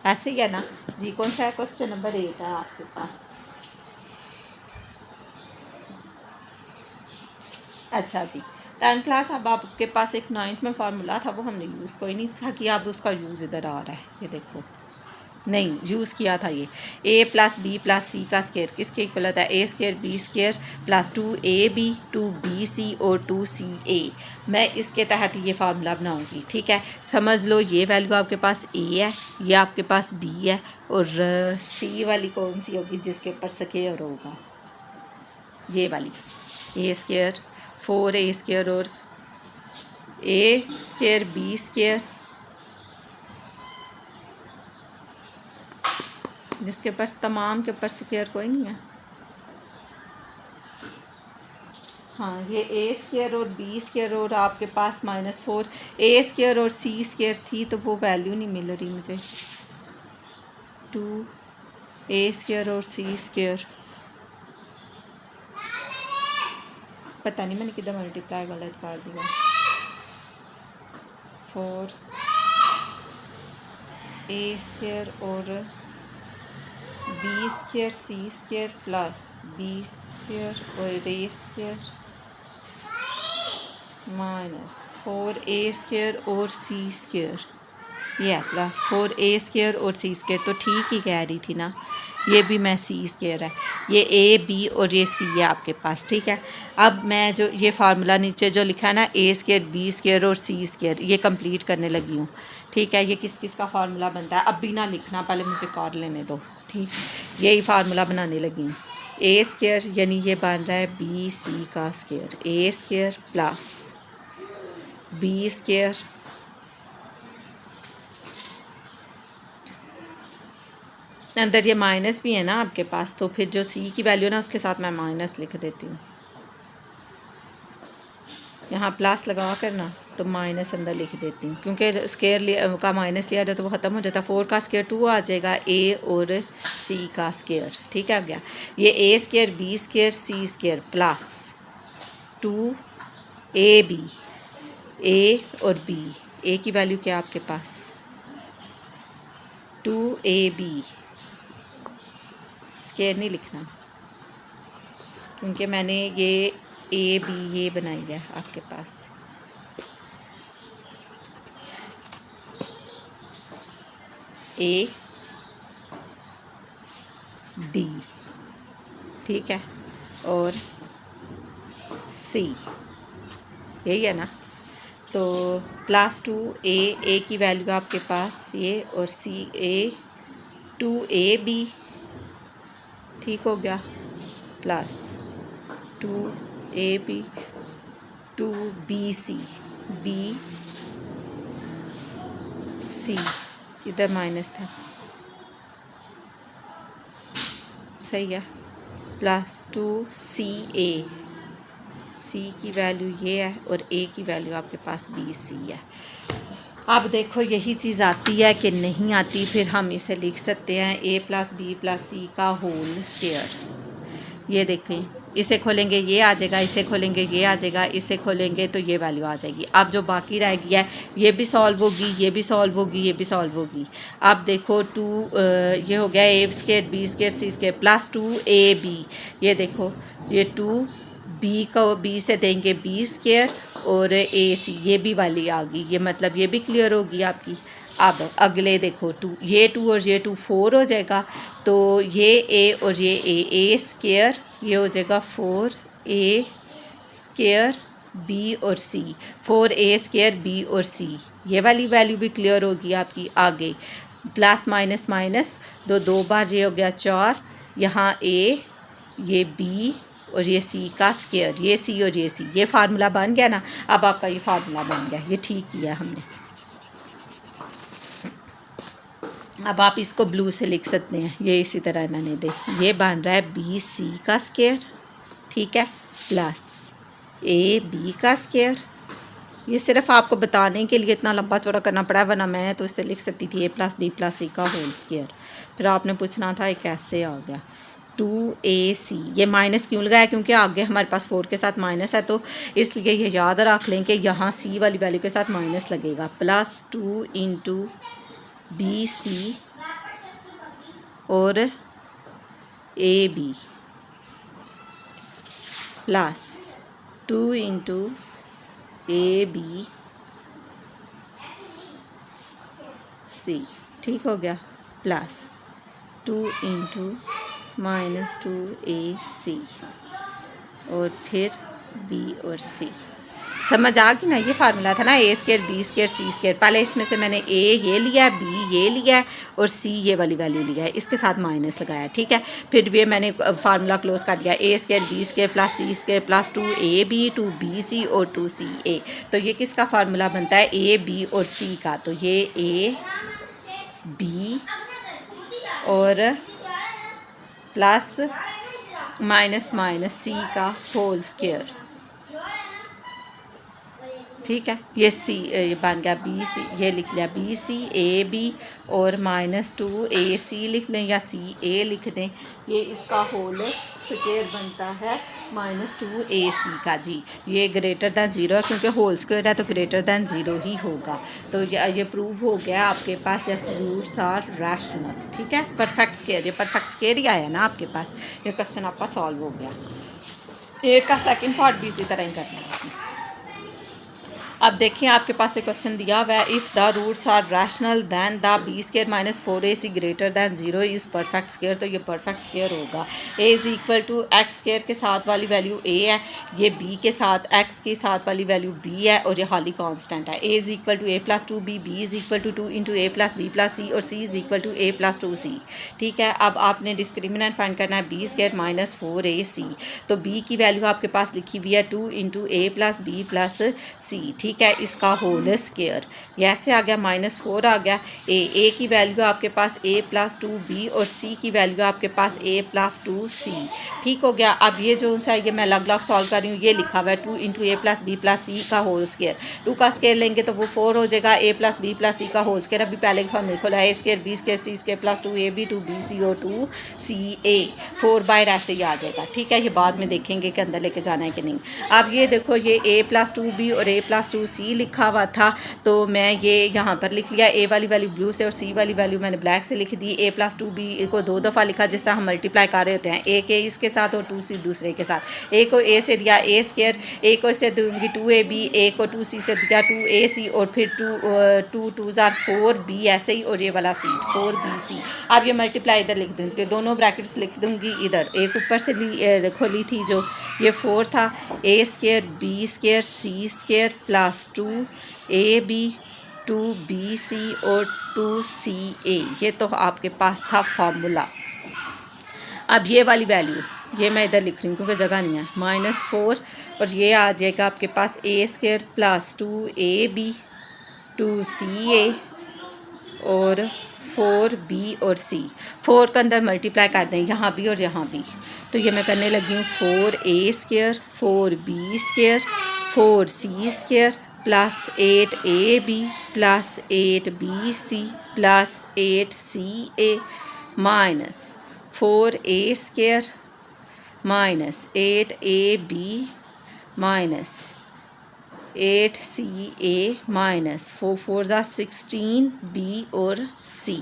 ऐसे ही है ना जी। कौन सा है क्वेश्चन नंबर 8 है आपके पास। अच्छा जी, 10th क्लास। अब आपके पास एक 9th में फार्मूला था वो हमने यूज़ कोई नहीं था कि अब उसका यूज़ इधर आ रहा है, ये देखो नहीं यूज़ किया था ये। A plus b plus c का स्केयर किसके इक्वल होता है? A square b square plus 2ab 2bc और 2ca। मैं इसके तहत ये फार्मूला बनाऊंगी। ठीक है, समझ लो ये वैल्यू आपके पास ए है, ये आपके पास बी है, और सी वाली कौन सी होगी जिसके ऊपर स्केयर होगा? ये वाली ए स्केयर 4a स्केयर और ए स्केयर बी स्केयर जिसके ऊपर तमाम के ऊपर स्केयर कोई नहीं है। हाँ, ये ए स्केयर और बी स्केयर और आपके पास -4 ए स्केयर और सी स्केयर थी तो वो वैल्यू नहीं मिल रही मुझे। 2 ए स्केयर और सी स्केयर, पता नहीं मैंने किधर मल्टीप्लाई गलत कर दिया। 4 ए स्केयर और B square c square plus b square और ए स्केयर -4a स्केयर और सी स्केयर, ये प्लस 4a स्केयर और सी स्केयर। तो ठीक ही कह रही थी ना, ये भी मैं सी स्केयर है, ये ए बी और ये सी है आपके पास। ठीक है, अब मैं जो ये फार्मूला नीचे जो लिखा है ना ए स्केयर बी स्केयर और सी स्केयर, ये कंप्लीट करने लगी हूँ। ठीक है, ये किस किस का फार्मूला बनता है अब भी ना लिखना, पहले मुझे कर लेने दो। ठीक, यही फार्मूला बनाने लगी हूँ। ए स्केयर यानी ये बन रहा है बी सी का स्केयर, ए स्केयर प्लस बी स्केयर अंदर ये माइनस भी है ना आपके पास, तो फिर जो सी की वैल्यू ना उसके साथ मैं माइनस लिख देती हूँ। यहाँ प्लस लगा कर ना तो माइनस अंदर लिख देती हूँ, क्योंकि स्केयर का माइनस लिया जाए तो वो ख़त्म हो जाता है। 4 का स्केयर 2 आ जाएगा, ए और सी का स्केयर। ठीक है, गया ये ए square b square c square plus 2ab ए और बी, ए की वैल्यू क्या आपके पास 2ab, स्केयर नहीं लिखना क्योंकि मैंने ये ए बी ये बनाई है आपके पास। ए बी, ठीक है, और सी, यही है ना। तो +2a, ए की वैल्यू आपके पास ये, और सी ए 2ab, ठीक हो गया, plus 2ab 2bc B C, इधर माइनस था, सही है, +2ca, सी की वैल्यू ये है और ए की वैल्यू आपके पास bc है। अब देखो यही चीज़ आती है कि नहीं आती, फिर हम इसे लिख सकते हैं a + b + c का होल स्क्वायर। ये देखें, इसे खोलेंगे ये आ जाएगा, इसे खोलेंगे ये आ जाएगा, इसे खोलेंगे तो ये वैल्यू आ जाएगी। अब जो बाकी रह गया है ये भी सॉल्व होगी, ये भी सॉल्व होगी, ये भी सॉल्व होगी। अब देखो ये हो गया a² b² c² +2ab, ये देखो ये 2b को b से देंगे b² और ac, ये भी वाली आ गई, ये मतलब ये भी क्लियर होगी आपकी। अब अगले देखो 2, ये 2 और ये 2 4 हो जाएगा, तो ये a और ये a² ये हो जाएगा 4a² b और c, 4a² b और c, ये वाली वैल्यू भी क्लियर होगी आपकी। आगे प्लस माइनस माइनस, दो बार ये हो गया 4, यहाँ a, ये b और ये c का स्क्वायर, ये c और ये c, ये फार्मूला बन गया ना। अब आपका ये फार्मूला बन गया, ये ठीक किया हमने। अब आप इसको ब्लू से लिख सकते हैं, ये इसी तरह इन्होंने दे, ये बन रहा है बी सी का स्क्वायर, ठीक है, प्लस ए बी का स्क्वायर। ये सिर्फ आपको बताने के लिए इतना लंबा चौड़ा करना पड़ा, वरना मैं तो इससे लिख सकती थी a + b + c का होल स्क्वायर। फिर आपने पूछना था ये कैसे आ गया। 2ac, ये माइनस क्यों लगाया, क्योंकि आगे हमारे पास 4 के साथ माइनस है, तो इसलिए ये याद रख लें कि यहाँ c वाली वैल्यू के साथ माइनस लगेगा। +2 × bc और ab प्लस 2 × ab c, ठीक हो गया, प्लस 2 इंटू माइनस 2ac और फिर b और c। समझ आ गई ना? ये फार्मूला था ना, ए square b square c square. पहले इसमें से मैंने ए ये लिया, बी ये लिया है और सी ये वाली वैल्यू लिया है, इसके साथ माइनस लगाया, ठीक है। फिर ये मैंने फार्मूला क्लोज कर दिया, a square b square plus C square plus 2ab 2bc और 2ca। तो ये किसका फार्मूला बनता है? ए बी और सी का। तो ये ए बी और प्लस माइनस माइनस सी का होल स्केयर, ठीक है। ये सी ये बन गया बी सी, ये लिख लिया बी सी ए बी और माइनस 2ac लिख लें या सी ए लिख दें। ये इसका होल स्क्वायर बनता है माइनस 2ac का जी। ये ग्रेटर दैन ज़ीरो है क्योंकि होल स्क्वायर है तो ग्रेटर दैन ज़ीरो ही होगा। तो ये प्रूव हो गया आपके पास यस रूट्स आर रैशनल, ठीक है। परफेक्ट स्क्वायर, ये परफेक्ट स्क्वायर ही आया ना आपके पास। ये क्वेश्चन आपका सॉल्व हो गया। ए का सेकंड पार्ट भी इसी तरह ही करना है। अब देखिए आपके पास एक क्वेश्चन दिया हुआ है, if the roots are rational then the b square minus 4ac greater than zero is perfect square. तो ये परफेक्ट स्केयर होगा। A is equal to x square के साथ वाली वैल्यू ए है, ये बी के साथ एक्स के साथ वाली वैल्यू बी है और ये खाली कांस्टेंट है। A is equal to a plus 2b, b is equal to 2 into a plus b plus c और c is equal to a plus 2c, ठीक है। अब आपने डिस्क्रिमिनेंट फाइंड करना है बी स्केयर माइनस 4ac। तो बी की वैल्यू आपके पास लिखी हुई है 2 into a plus b plus सी, ठीक है। इसका होल स्क्वायर ये ऐसे आ गया, -4 आ गया। ए की वैल्यू आपके पास a प्लस 2b और c की वैल्यू आपके पास a प्लस 2c, ठीक हो गया। अब ये जो सा ये मैं अलग अलग सॉल्व कर रही हूँ, ये लिखा हुआ है 2 into a plus b plus c का होल स्क्वायर। 2 का स्क्वायर लेंगे तो वो 4 हो जाएगा, a plus b plus c का होल स्क्वायर। अभी पहले फॉर्म लिखो है, a square b square C square plus 2ab 2bc और 2ca 4/, ऐसे ही आ जाएगा, ठीक है। ये बाद में देखेंगे कि अंदर लेके जाना है कि नहीं। अब ये देखो, ये a प्लस 2b और a प्लस 2c लिखा हुआ था तो मैं ये यहाँ पर लिख लिया। ए वाली वैल्यू ब्लू से और सी वाली वैल्यू मैंने ब्लैक से लिख दी। ए प्लस 2b को 2 दफ़ा लिखा जिस तरह हम मल्टीप्लाई कर रहे होते हैं, ए के इसके साथ और 2c दूसरे के साथ। ए को ए से दिया ए स्क्वायर, ए को इससे दूंगी 2ab, ए को 2c से दिया 2ac और फिर 2 2 ज़ार 4b ऐसे ही, और ये वाला सी 4bc। अब ये मल्टीप्लाई इधर लिख दूँगी, दोनों ब्रैकेट्स लिख दूँगी इधर। एक ऊपर से खोली थी जो ये 4 था, ए स्क्वायर बी स्क्वायर सी स्क्वायर प्लस 2ab 2bc और 2ca। ये तो आपके पास था फार्मूला। अब ये वाली वैल्यू ये मैं इधर लिख रही हूँ क्योंकि जगह नहीं है, -4 और ये आ जाएगा आपके पास a square plus 2ab 2ca और 4b और c। 4 के अंदर मल्टीप्लाई कर दें यहाँ भी और यहाँ भी, तो ये मैं करने लगी हूँ 4a square 4b square 4c square plus 8ab plus 8bc plus 8ca minus 4a square minus 8ab minus 8ca minus 4 4 ज़ा 16b और c।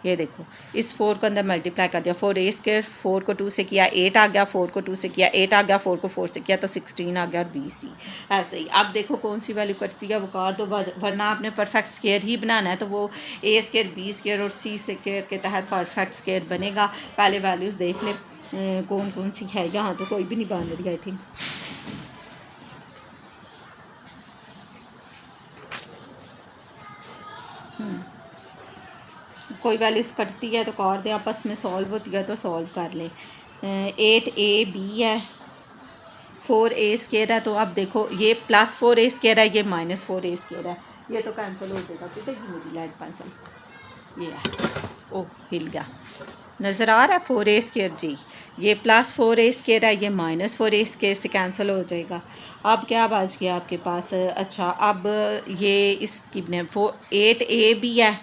ये देखो, इस 4 को अंदर मल्टीप्लाई कर दिया, 4a स्क्वायर 4 को 2 से किया 8 आ गया, 4 को 2 से किया 8 आ गया, 4 को 4 से किया तो 16 आ गया और bc। ऐसे ही अब देखो कौन सी वैल्यू करती है वो कर दो, वरना आपने परफेक्ट स्क्वायर ही बनाना है तो वो a स्क्वायर b स्क्वायर और c स्क्वायर के तहत परफेक्ट स्क्वायर बनेगा। पहले वैल्यूज़ देख ले कौन कौन सी है। यहाँ तो कोई भी नहीं बन रही आई थिंक। कोई वैल्यूज़ कटती है तो कर दें, आपस में सॉल्व होती है तो सॉल्व कर लें। 8ab है, 4a स्क्वायर है, तो अब देखो ये प्लस 4a स्क्वायर है, ये माइनस 4a स्क्वायर है, ये तो कैंसिल हो जाएगा। कितने की मेरी लाइट पेंसिल ये है, ओह हिल गया, नज़र आ रहा है 4a स्क्वायर जी। ये प्लस 4a स्क्वायर है, ये माइनस 4a स्क्वायर से कैंसिल हो जाएगा। अब क्या बच गया आपके पास? अच्छा, अब ये इसकी 8ab है,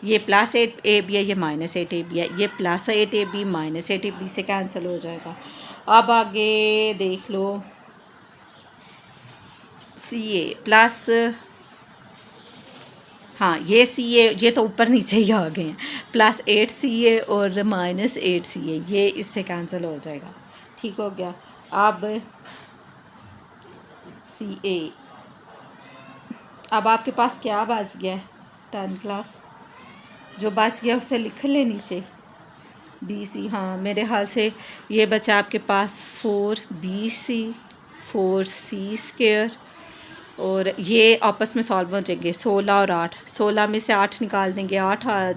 ये प्लस 8ab है, ये माइनस 8ab है, ये प्लस 8ab माइनस 8ab से कैंसिल हो जाएगा। अब आगे देख लो, ca प्लस, हाँ ये ca ये तो ऊपर नीचे ही आ गए हैं, प्लस 8ca और माइनस 8ca, ये इससे कैंसिल हो जाएगा, ठीक हो गया। अब ca, अब आपके पास क्या बच गया है 10 प्लस जो बच गया उसे लिख ले नीचे, बी सी। हाँ मेरे हाल से ये बचा आपके पास 4BC 4C², और ये आपस में सॉल्व हो जाएंगे 16 और 8। 16 में से 8 निकाल देंगे, 8 आ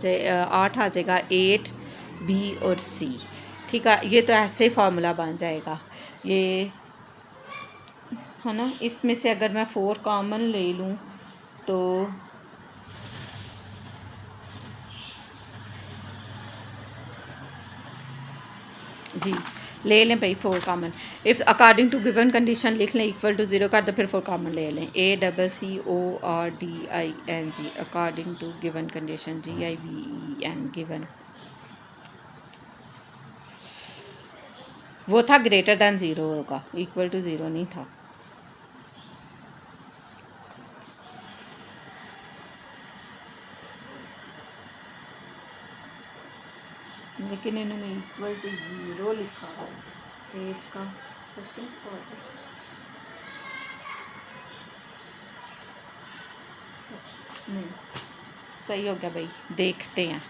जाएगा 8B और C। ठीक है, ये तो ऐसे ही फार्मूला बन जाएगा ये, है ना। इसमें से अगर मैं 4 कॉमन ले लूँ तो जी ले लें भाई 4 common. If according to given condition लिख लें, इक्वल टू 0 कर दो, फिर 4 कॉमन ले लें। ACCORDING according to given condition, GIVEN given. वो था ग्रेटर दैन 0 होगा, इक्वल टू 0 नहीं था। लेकिन इन्होंने इक्वल टू 0 लिखा है। 8 का सेकंड क्वार्टर नहीं सही हो गया भाई, देखते हैं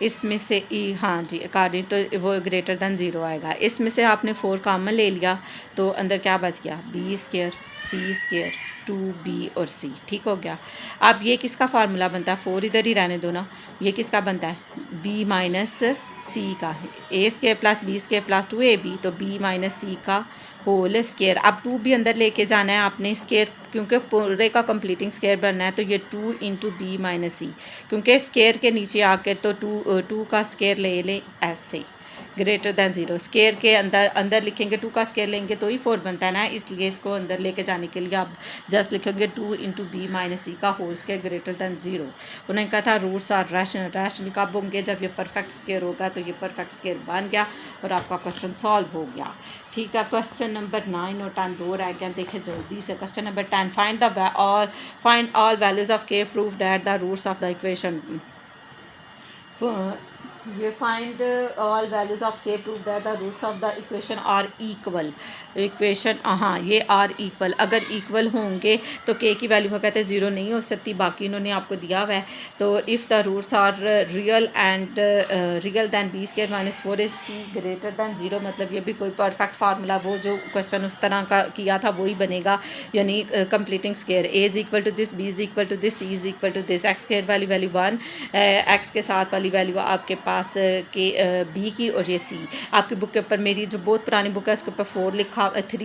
इसमें से हाँ जी अकॉर्डिंग तो वो ग्रेटर दैन 0 आएगा। इसमें से आपने 4 कॉमन ले लिया तो अंदर क्या बच गया, B² C², 2B और C। ठीक हो गया। अब ये किसका फार्मूला बनता है, 4 इधर ही रहने दो ना, ये किसका बनता है, B माइनस C का, A² plus B² plus 2AB, तो B माइनस C का होल स्केयर। अब 2 भी अंदर लेके जाना है आपने स्केयर, क्योंकि पूरे का कंप्लीटिंग स्केयर बनना है, तो ये 2 इंटू B माइनस C, क्योंकि स्केयर के नीचे आके तो 2 का स्केयर ले लें ऐसे, ग्रेटर दैन 0। स्केयर के अंदर लिखेंगे 2 का स्केयर लेंगे तो ही 4 बनता है ना, इसलिए इसको अंदर लेके जाने के लिए आप जस्ट लिखेंगे 2 इंटू B माइनस C का होल स्केयर ग्रेटर दैन 0। उन्होंने कहा था रूट्स आर रैशनल, रैशनल कब होंगे, जब ये परफेक्ट स्केयर होगा, तो ये परफेक्ट स्केयर बन गया और आपका क्वेश्चन सॉल्व हो गया। ठीक है, क्वेश्चन नंबर 9 और 10 दो रह गया, देखें जल्दी से। Question number 10, find all values of K, prove that the roots of the equation. ये find all values of K, prove that the roots of the equation are equal. Equation हाँ ये आर इक्वल, अगर इक्वल होंगे तो K की वैल्यू वो कहते हैं 0 नहीं हो सकती, बाकी इन्होंने आपको दिया हुआ है। तो if the roots are real and real then B² minus 4AC greater than 0, मतलब ये भी कोई परफेक्ट फार्मूला, वो जो क्वेश्चन उस तरह का किया था वही बनेगा, यानी completing square A is equal to this, B is equal to this, C is equal to this. X² वाली वैल्यू 1, X के साथ वाली वैल्यू आपके पास के B की, और ये C। आपकी बुक के ऊपर, मेरी जो बहुत पुरानी बुक है उसके ऊपर 3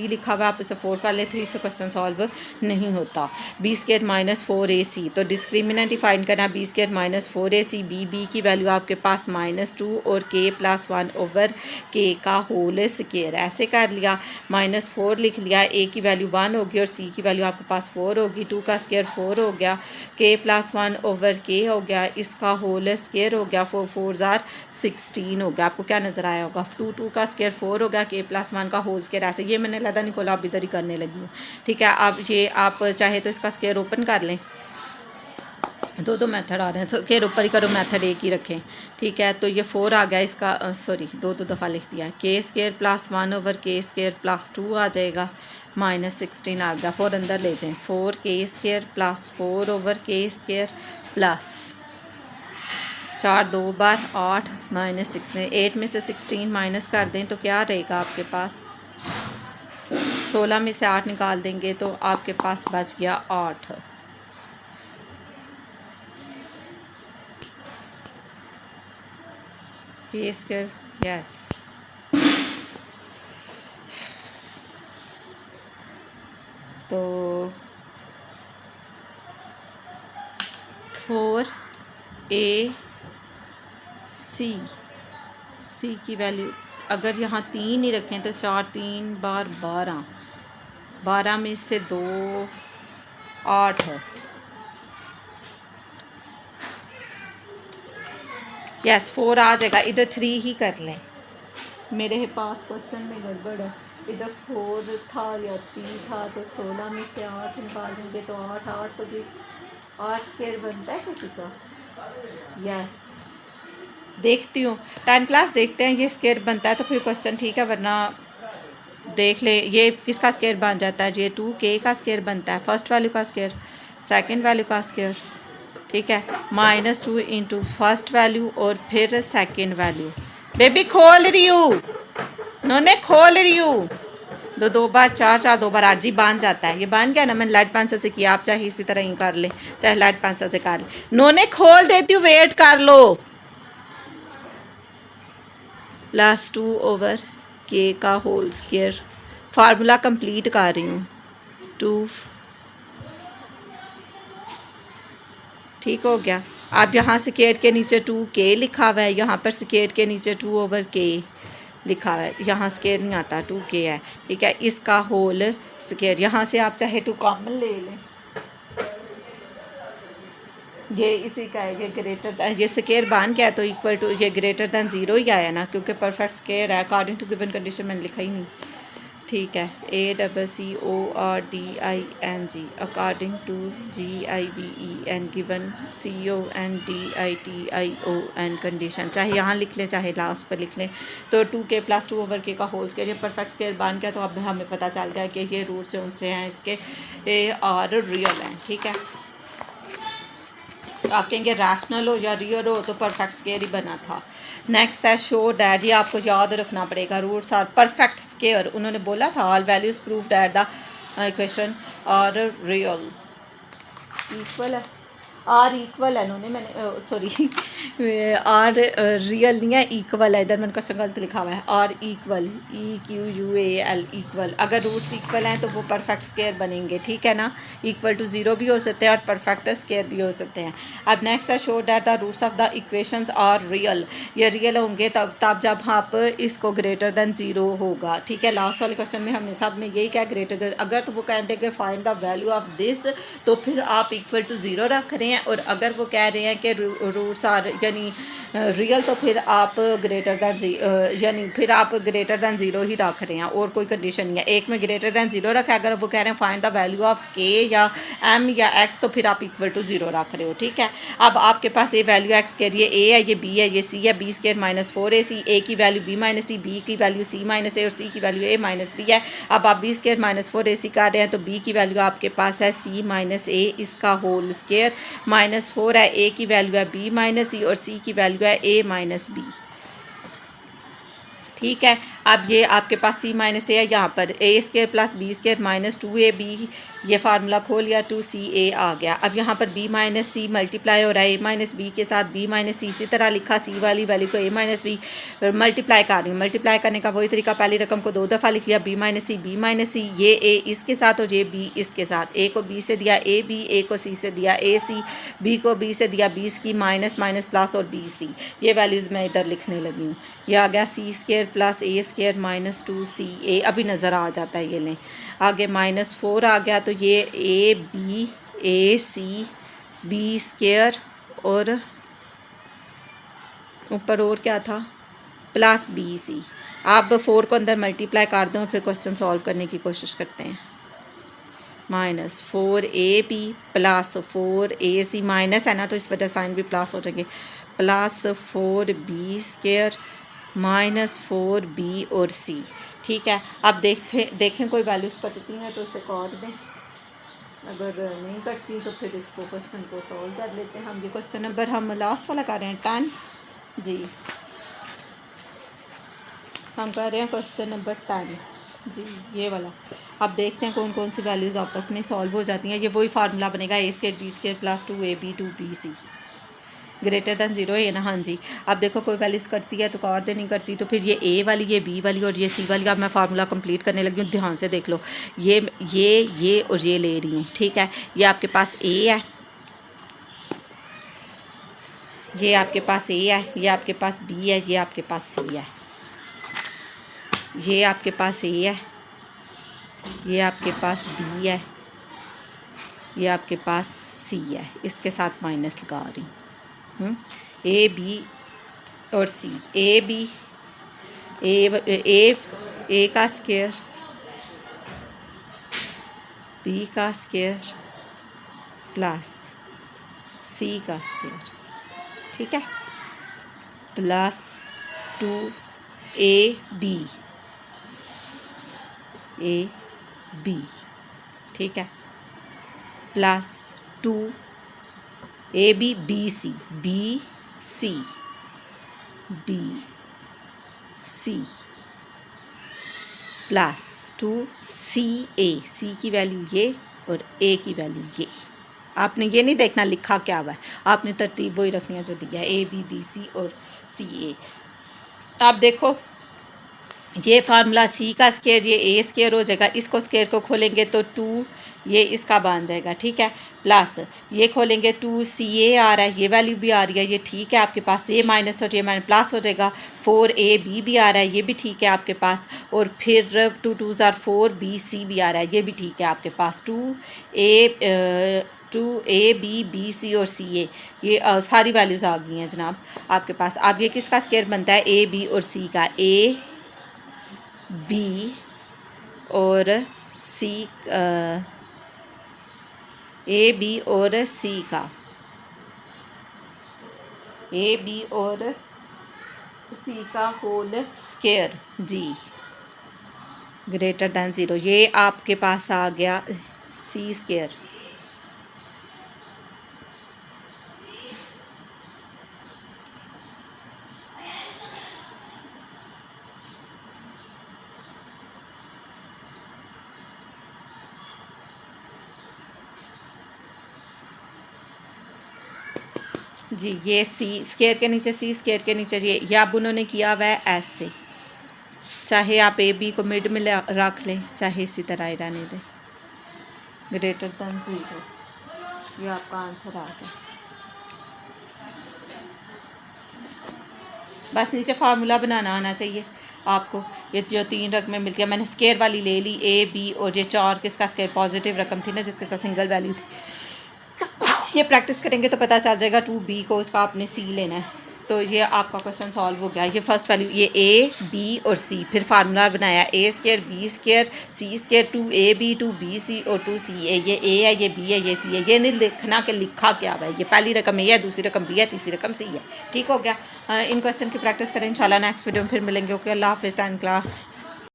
लिखा हुआ है, आप इसे 4 कर लें, 3 से क्वेश्चन सॉल्व नहीं होता। B² माइनस 4AC, तो डिस्क्रिमिनेंट फाइंड करना, B² माइनस 4AC, B की वैल्यू आपके पास -2 और K प्लस 1 ओवर K का होल स्केयर, ऐसे कर लिया। -4 लिख लिया, A की वैल्यू 1 होगी और C की वैल्यू आपके पास 4 होगी, 2 का स्केयर 4 हो गया, K प्लस 1 ओवर K हो गया, इसका होल स्केयर हो गया, 4 4 16 हो गया। आपको क्या नज़र आया होगा, 2 का स्केयर 4 हो गया, K प्लस 1 का होल स्केयर, ऐसे। ये मैंने लदा नहीं खोला, आप इधर ही करने लगी हूँ। ठीक है, अब ये आप चाहे तो इसका स्केयर ओपन कर लें, दो मेथड आ रहे हैं, तो स्केयर ऊपर ही करो, मेथड एक ही रखें। ठीक है, तो ये 4 आ गया इसका, सॉरी दो दफ़ा लिख दिया, K² plus 1 over K² plus 2 आ जाएगा, -16 आ गया। 4 अंदर ले जाएं, 4K² plus 4 over K² plus 4 2 बार 8 -16, 8 में से 16 माइनस कर दें तो क्या रहेगा आपके पास, 16 में से 8 निकाल देंगे तो आपके पास बच गया 8। K², yes. तो 4AC की वैल्यू अगर यहाँ 3 ही रखें तो 4 3 बार 12, 12 में से 2 8 है, यस 4 आ जाएगा। इधर 3 ही कर लें, मेरे पास क्वेश्चन में गड़बड़ है, इधर 4 था या 3 था, तो 16 में से 8 निकाल देंगे तो 8 8 तो भी 8 स्केयर बनता है किसी का, यस। देखती हूँ 10 क्लास, देखते हैं ये स्केयर बनता है तो फिर क्वेश्चन ठीक है, वरना देख ले ये किसका स्केयर बन जाता है, ये 2K का स्केयर बनता है, फर्स्ट वैल्यू का स्केयर, सेकंड वैल्यू का स्केयर, ठीक है, -2 इंटू फर्स्ट वैल्यू और फिर सेकेंड वैल्यू। बेबी खोल रही हूँ, नोने खोल रही हूँ। दो बार 4 4 2 बार 8 जी बांध जाता है। ये बांध गया ना, मैंने लाइट पेंसिल से किया, आप चाहे इसी तरह ही कर ले, चाहे लाइट पेंसिल से कर ले। नोने खोल देती हूँ, वेट कर लो। +2/k का होल स्क्वायर, फार्मूला कंप्लीट कर रही हूँ। 2 ठीक हो गया। अब यहाँ स्क्वायर के नीचे 2k लिखा हुआ है, यहाँ पर स्क्वायर के नीचे 2/k लिखा हुआ है, यहाँ स्क्वायर नहीं आता, 2k है। ठीक है, इसका होल स्क्वायर, यहाँ से आप चाहे 2 कॉमन ले लें, ये इसी का है, ये ग्रेटर, ये स्क्वायर बन गया तो इक्वल टू, ये ग्रेटर दैन 0 ही आया ना, क्योंकि परफेक्ट स्क्वायर है। अकॉर्डिंग टू गिवन कंडीशन मैंने लिखा ही नहीं। ठीक है, ACCORDING according to GIVEN given CONDITION condition, चाहे यहाँ लिख लें चाहे लास्ट पर लिख लें। तो 2k + 2/k का होल स्क्वायर, ये परफेक्ट स्क्वायर बन गया। तो अब हमें पता चल गया कि ये रूट जो उनसे हैं इसके और रियल हैं। ठीक है, आप कहेंगे रैशनल हो या रियल हो तो परफेक्ट स्क्वायर ही बना था। नेक्स्ट है शो डैट, ये आपको याद रखना पड़ेगा, रूट्स आर परफेक्ट स्क्वायर। उन्होंने बोला था all values prove that the equation are real equal है, आर इक्वल है। उन्होंने, मैंने सॉरी आर रियल नहीं है, इक्वल है, इधर मैंने क्वेश्चन गलत लिखा हुआ है। आर इक्वल, EQUAL इक्वल, अगर रूट्स इक्वल हैं तो वो परफेक्ट स्क्वायर बनेंगे। ठीक है ना, इक्वल टू 0 भी हो सकते हैं और परफेक्ट स्क्वायर भी हो सकते हैं। अब नेक्स्ट है show that the roots of the equations are real, ये रियल होंगे तब जब आप इसको ग्रेटर दैन 0 होगा। ठीक है, लास्ट वाले क्वेश्चन में हमने सब में यही क्या ग्रेटर दैन, अगर तो वो कहते हैं कि find the value of this, तो फिर आप इक्वल टू 0 रख रहे हैं, और अगर वो कह रहे हैं कि रूट्स आर यानी रियल, तो फिर आप ग्रेटर दैन यानी फिर आप ग्रेटर दैन 0 ही रख रहे हैं, और कोई कंडीशन नहीं है। एक में ग्रेटर दैन 0 रखा है, अगर वो कह रहे हैं find the value of k या m या x, तो फिर आप इक्वल टू 0 रख रहे हो। ठीक है, अब आपके पास ये वैल्यू x के लिए a है, ये b है, ये c है, b² - 4ac, a की वैल्यू b - c, b की वैल्यू c - a और c की वैल्यू a - b है। अब आप b² - 4ac कर रहे हैं तो b की वैल्यू आपके पास है c - a, इसका होल स्क्वायर, -4 है, a की वैल्यू है b - c और c की वैल्यू है a - b। ठीक है, अब ये आपके पास c - a है, यहाँ पर a² + b² - 2ab, ये फार्मूला खोल लिया, 2ca आ गया। अब यहाँ पर b - c मल्टीप्लाई हो रहा है a - b के साथ, b - c इसी तरह लिखा, c वाली वैल्यू को a - b मल्टीप्लाई कर रही हूँ। मल्टीप्लाई करने का वही तरीका, पहली रकम को 2 दफ़ा लिख लिया, b - c, ये a इसके साथ और ये b इसके साथ, a को b से दिया ab, a को c से दिया ac, b को b से दिया b की माइनस माइनस प्लस और bc, ये वैल्यूज़ मैं इधर लिखने लगी हूँ। ये आ गया c² + a² - 2ca, अभी नज़र आ जाता है, ये लें आगे -4 आ गया, तो ये ab, ac, b² और ऊपर और क्या था +bc। आप 4 को अंदर मल्टीप्लाई कर दो, फिर क्वेश्चन सॉल्व करने की कोशिश करते हैं। -4ab + 4ac, माइनस है ना तो इस वजह साइन भी प्लस हो जाएंगे, +4b² -4b और c। ठीक है, अब देखें कोई वैल्यूज़ कटती हैं तो इसे काट दें, अगर नहीं कटती तो फिर इसको क्वेश्चन को सॉल्व कर लेते हैं हम। ये क्वेश्चन नंबर हम लास्ट वाला कर रहे हैं 10 जी, हम कर रहे हैं क्वेश्चन नंबर 10 जी, ये वाला। अब देखते हैं कौन कौन सी वैल्यूज़ आपस में सॉल्व हो जाती हैं। ये वही फार्मूला बनेगा, a² b² + 2ab 2bc greater than 0 है ना, हाँ जी। अब देखो कोई वैल्यूज़ करती है तो काट दे, नहीं करती तो फिर ये a वाली, ये b वाली और ये c वाली। अब मैं फार्मूला कंप्लीट करने लगी हूँ, ध्यान से देख लो, ये और ये ले रही हैं। ठीक है, ये आपके पास a है, ये आपके पास a है, ये आपके पास b है, ये आपके पास c है, ये आपके पास a है, ये आपके पास b है, ये आपके पास c है, इसके साथ माइनस लगा रही हूँ। a b और c, a b a का स्क्वायर, b का स्क्वायर प्लस c का स्क्वायर, ठीक है, +2ab ठीक है, +2 a b b c b c b c plus 2 सी की वैल्यू ये और ए की वैल्यू ये। आपने ये नहीं देखना लिखा क्या हुआ है, आपने तरतीब वही रखनी है जो दिया है, ए बी बी सी और सी ए। आप देखो ये फार्मूला सी का स्केयर ये ए स्केयर हो जाएगा, इसको स्केयर को खोलेंगे तो 2 ये इसका बन जाएगा, ठीक है। प्लस ये खोलेंगे 2 सी ए आ रहा है, ये वैल्यू भी आ रही है, ये ठीक है आपके पास। ये माइनस और ये माइनस प्लस हो जाएगा। 4 ए बी भी आ रहा है, ये भी ठीक है आपके पास। और फिर 2 2 ज़ार 4 बी सी भी आ रहा है, ये भी ठीक है आपके पास। 2 ए बी बी सी और सी ए ये सारी वैल्यूज़ आ गई हैं जनाब आपके पास। अब ये किसका स्केयर बनता है, ए बी और सी का, ए बी और सी ए बी और सी का, ए बी और सी का होल स्केयर जी ग्रेटर दैन 0। ये आपके पास आ गया सी स्केयर। जी ये सी स्केयर के नीचे सी स्केयर के नीचे ये अब उन्होंने किया हुआ है ऐसे, चाहे आप ए बी को मिड में रख लें, चाहे इसी तरह ही रहने दें, ग्रेटर दैन 0। ये आपका आंसर आ गया। बस नीचे फार्मूला बनाना आना चाहिए आपको। ये जो 3 रकमें मिल गया, मैंने स्केयर वाली ले ली, ए बी और ये 4 किसका स्केयर पॉजिटिव रकम थी ना जिसके साथ सिंगल वैल्यू थी। ये प्रैक्टिस करेंगे तो पता चल जाएगा। 2b को इसका आपने सी लेना है। तो ये आपका क्वेश्चन सॉल्व हो गया। ये फर्स्ट वैल्यू ये ए बी और सी, फिर फार्मूला बनाया ए square b square c square 2ab 2bc और 2ca। ये ए है, ये बी है, ये सी है। ये नहीं लिखना कि लिखा क्या हुआ है। ये पहली रकम ए है, दूसरी रकम बी है, तीसरी रकम सी है। ठीक हो गया। इन क्वेश्चन की प्रैक्टिस करें इंशाल्लाह। नेक्स्ट वीडियो में फिर मिलेंगे। ओके, अल्लाह हाफिज़। 10 क्लास।